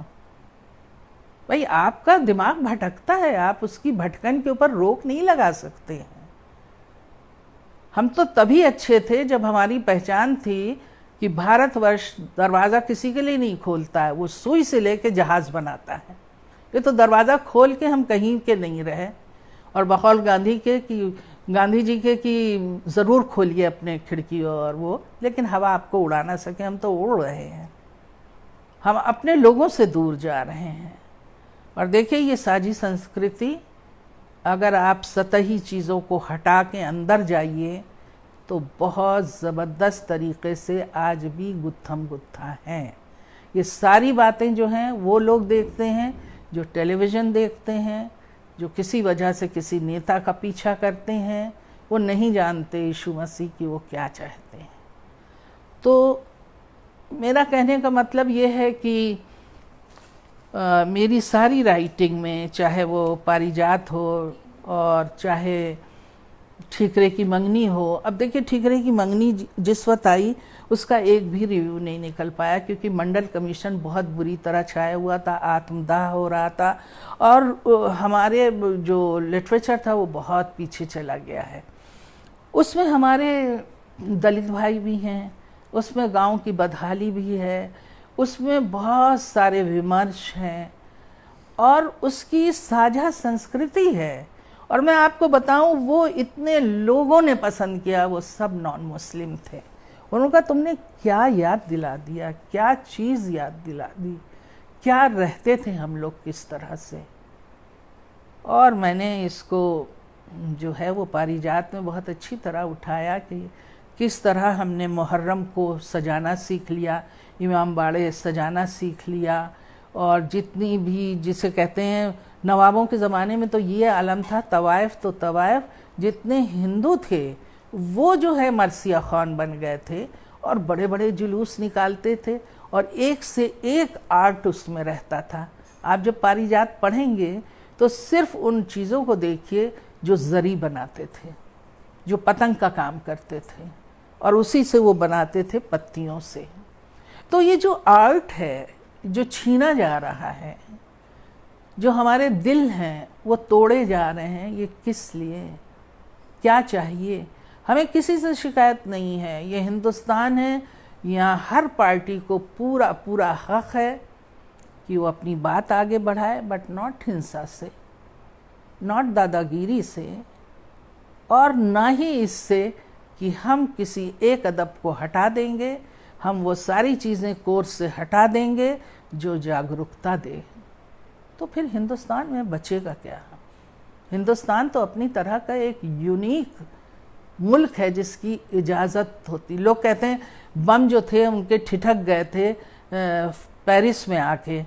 भाई आपका दिमाग भटकता है, आप उसकी भटकन के ऊपर रोक नहीं लगा सकते हैं। हम तो तभी अच्छे थे जब हमारी पहचान थी कि भारतवर्ष दरवाज़ा किसी के लिए नहीं खोलता है, वो सुई से लेके जहाज़ बनाता है। ये तो दरवाज़ा खोल के हम कहीं के नहीं रहे। और बकौल गांधी जी के कि ज़रूर खोलिए अपने खिड़की और वो, लेकिन हवा आपको उड़ा ना सके, हम तो उड़ रहे हैं, हम अपने लोगों से दूर जा रहे हैं। और देखिए ये साझी संस्कृति अगर आप सतही चीज़ों को हटा के अंदर जाइए तो बहुत ज़बरदस्त तरीक़े से आज भी गुत्थम गुत्था हैं। ये सारी बातें जो हैं वो लोग देखते हैं जो टेलीविज़न देखते हैं, जो किसी वजह से किसी नेता का पीछा करते हैं। वो नहीं जानते यीशु मसीह की वो क्या चाहते हैं। तो मेरा कहने का मतलब ये है कि मेरी सारी राइटिंग में, चाहे वो पारिजात हो और चाहे ठीकरे की मंगनी हो। अब देखिए, ठीकरे की मंगनी जिस वक्त आई उसका एक भी रिव्यू नहीं निकल पाया, क्योंकि मंडल कमीशन बहुत बुरी तरह छाया हुआ था, आत्मदाह हो रहा था और हमारे जो लिटरेचर था वो बहुत पीछे चला गया है। उसमें हमारे दलित भाई भी हैं, उसमें गांव की बदहाली भी है, उसमें बहुत सारे विमर्श हैं और उसकी साझा संस्कृति है। और मैं आपको बताऊं, वो इतने लोगों ने पसंद किया, वो सब नॉन मुस्लिम थे। उन्होंने कहा तुमने क्या याद दिला दिया, क्या चीज़ याद दिला दी, क्या रहते थे हम लोग किस तरह से। और मैंने इसको जो है वो पारिजात में बहुत अच्छी तरह उठाया कि किस तरह हमने मुहर्रम को सजाना सीख लिया, इमाम बाड़े सजाना सीख लिया। और जितनी भी, जिसे कहते हैं, नवाबों के ज़माने में तो ये आलम था, तवाइफ तो तवाइफ, जितने हिंदू थे वो जो है मरसिया खान बन गए थे और बड़े बड़े जुलूस निकालते थे और एक से एक आर्ट उसमें रहता था। आप जब पारिजात पढ़ेंगे तो सिर्फ उन चीज़ों को देखिए जो जरी बनाते थे, जो पतंग का काम करते थे और उसी से वो बनाते थे पत्तियों से। तो ये जो आर्ट है जो छीना जा रहा है, जो हमारे दिल हैं वो तोड़े जा रहे हैं, ये किस लिए, क्या चाहिए? हमें किसी से शिकायत नहीं है। ये हिंदुस्तान है, यहाँ हर पार्टी को पूरा पूरा हक है कि वो अपनी बात आगे बढ़ाए, बट नॉट हिंसा से, नॉट दादागिरी से, और ना ही इससे कि हम किसी एक अदब को हटा देंगे, हम वो सारी चीज़ें कोर्स से हटा देंगे जो जागरूकता दे। तो फिर हिंदुस्तान में बचेगा क्या? हिंदुस्तान तो अपनी तरह का एक यूनिक मुल्क है जिसकी इजाज़त होती। लोग कहते हैं बम जो थे उनके ठिठक गए थे पेरिस में आके,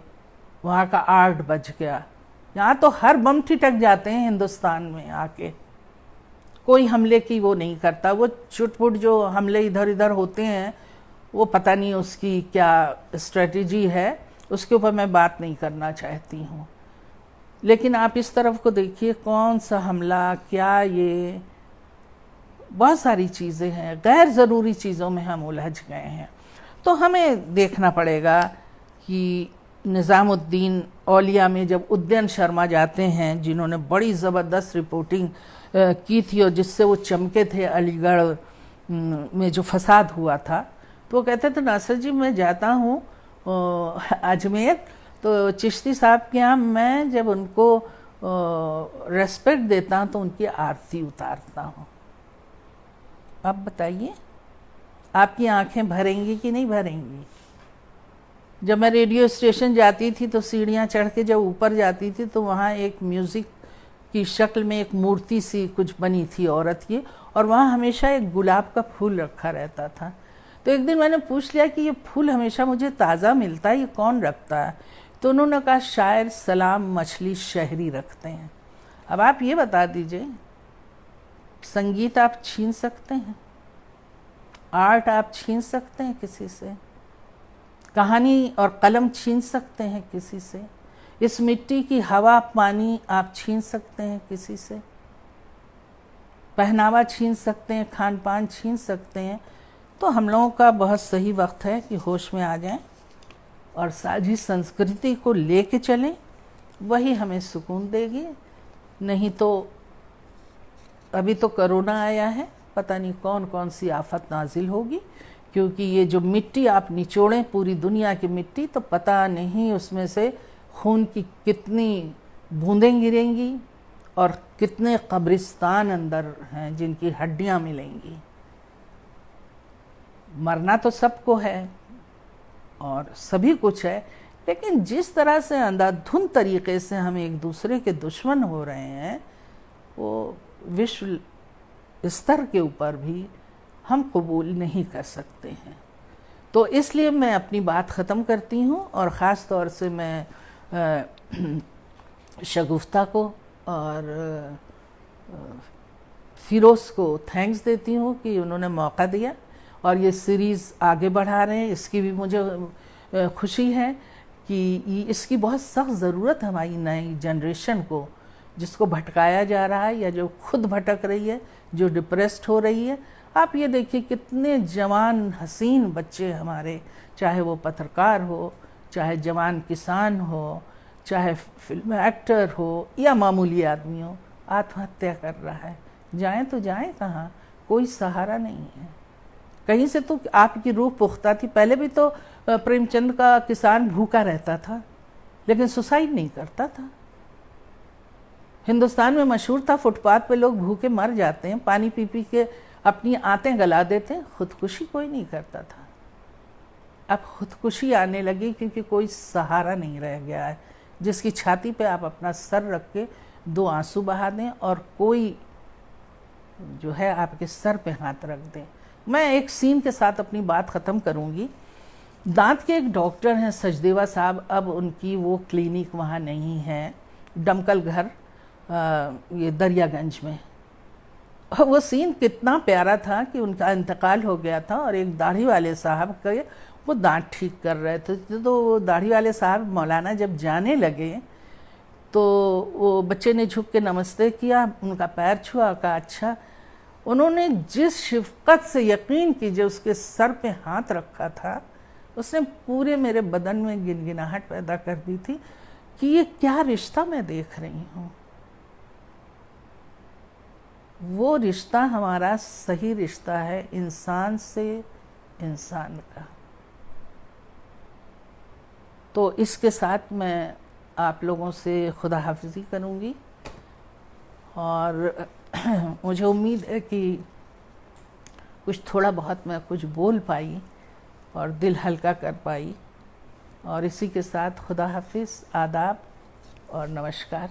वहाँ का आर्ट बच गया। यहाँ तो हर बम ठिठक जाते हैं हिंदुस्तान में आके, कोई हमले की वो नहीं करता। वो छुटपुट जो हमले इधर इधर होते हैं वो पता नहीं उसकी क्या स्ट्रेटजी है, उसके ऊपर मैं बात नहीं करना चाहती हूँ। लेकिन आप इस तरफ को देखिए, कौन सा हमला, क्या ये बहुत सारी चीज़ें हैं, गैर ज़रूरी चीज़ों में हम उलझ गए हैं। तो हमें देखना पड़ेगा कि निज़ामुद्दीन औलिया में जब उदयन शर्मा जाते हैं, जिन्होंने बड़ी ज़बरदस्त रिपोर्टिंग की थी और जिससे वो चमके थे अलीगढ़ में जो फसाद हुआ था, तो वो कहते थे नासिर जी मैं जाता हूँ अजमेर, तो चिश्ती साहब के यहाँ मैं जब उनको रेस्पेक्ट देता हूँ तो उनकी आरती उतारता हूँ। अब बताइए आपकी आंखें भरेंगी कि नहीं भरेंगी? जब मैं रेडियो स्टेशन जाती थी तो सीढ़ियाँ चढ़ के जब ऊपर जाती थी तो वहाँ एक म्यूज़िक की शक्ल में एक मूर्ति सी कुछ बनी थी औरत की, और वहाँ हमेशा एक गुलाब का फूल रखा रहता था। तो एक दिन मैंने पूछ लिया कि ये फूल हमेशा मुझे ताज़ा मिलता है, ये कौन रखता है? तो उन्होंने कहा शायर सलाम मछली शहरी रखते हैं। अब आप ये बता दीजिए, संगीत आप छीन सकते हैं, आर्ट आप छीन सकते हैं किसी से, कहानी और कलम छीन सकते हैं किसी से, इस मिट्टी की हवा पानी आप छीन सकते हैं किसी से, पहनावा छीन सकते हैं, खान पान छीन सकते हैं। तो हम लोगों का बहुत सही वक्त है कि होश में आ जाएं और साझी संस्कृति को लेके चलें, वही हमें सुकून देगी। नहीं तो अभी तो कोरोना आया है, पता नहीं कौन कौन सी आफत नाजिल होगी, क्योंकि ये जो मिट्टी आप निचोड़ें पूरी दुनिया की मिट्टी, तो पता नहीं उसमें से खून की कितनी बूंदें गिरेंगी और कितने कब्रिस्तान अंदर हैं जिनकी हड्डियां मिलेंगी। मरना तो सबको है और सभी कुछ है, लेकिन जिस तरह से अंधाधुंध तरीके से हम एक दूसरे के दुश्मन हो रहे हैं, वो विश्व स्तर के ऊपर भी हम कबूल नहीं कर सकते हैं। तो इसलिए मैं अपनी बात ख़त्म करती हूँ और ख़ास तौर से मैं शगुफ्ता को और फ़िरोज़ को थैंक्स देती हूँ कि उन्होंने मौका दिया और ये सीरीज़ आगे बढ़ा रहे हैं। इसकी भी मुझे खुशी है कि इसकी बहुत सख्त ज़रूरत है हमारी नई जनरेशन को, जिसको भटकाया जा रहा है या जो खुद भटक रही है, जो डिप्रेस्ड हो रही है। आप ये देखिए कितने जवान हसीन बच्चे हमारे, चाहे वो पत्रकार हो, चाहे जवान किसान हो, चाहे फिल्म एक्टर हो या मामूली आदमी हो, आत्महत्या कर रहा है। जाएं तो जाएं कहाँ, कोई सहारा नहीं है कहीं से। तो आपकी रूह पुख्ता थी। पहले भी तो प्रेमचंद का किसान भूखा रहता था लेकिन सुसाइड नहीं करता था। हिंदुस्तान में मशहूर था, फुटपाथ पे लोग भूखे मर जाते हैं, पानी पी पी के अपनी आंतें गला देते हैं, खुदकुशी कोई नहीं करता था। अब खुदकुशी आने लगी क्योंकि कोई सहारा नहीं रह गया है जिसकी छाती पे आप अपना सर रख के 2 आंसू बहा दें और कोई जो है आपके सर पे हाथ रख दें। मैं एक सीन के साथ अपनी बात ख़त्म करूंगी। दांत के एक डॉक्टर हैं सचदेवा साहब, अब उनकी वो क्लिनिक वहाँ नहीं है, डमकल घर ये दरियागंज में। वो सीन कितना प्यारा था कि उनका इंतकाल हो गया था और एक दाढ़ी वाले साहब के वो दांत ठीक कर रहे थे। तो वो दाढ़ी वाले साहब मौलाना जब जाने लगे तो वो बच्चे ने झुक के नमस्ते किया, उनका पैर छुआ, कहा अच्छा। उन्होंने जिस शिफ़क़त से यकीन कीजिए उसके सर पे हाथ रखा था, उसने पूरे मेरे बदन में गिनगिनाहट पैदा कर दी थी कि ये क्या रिश्ता मैं देख रही हूँ। वो रिश्ता हमारा सही रिश्ता है इंसान से इंसान का। तो इसके साथ मैं आप लोगों से खुदा हाफिज़ी करूँगी और मुझे उम्मीद है कि कुछ थोड़ा बहुत मैं कुछ बोल पाई और दिल हल्का कर पाई। और इसी के साथ खुदा हाफिज़, आदाब और नमस्कार।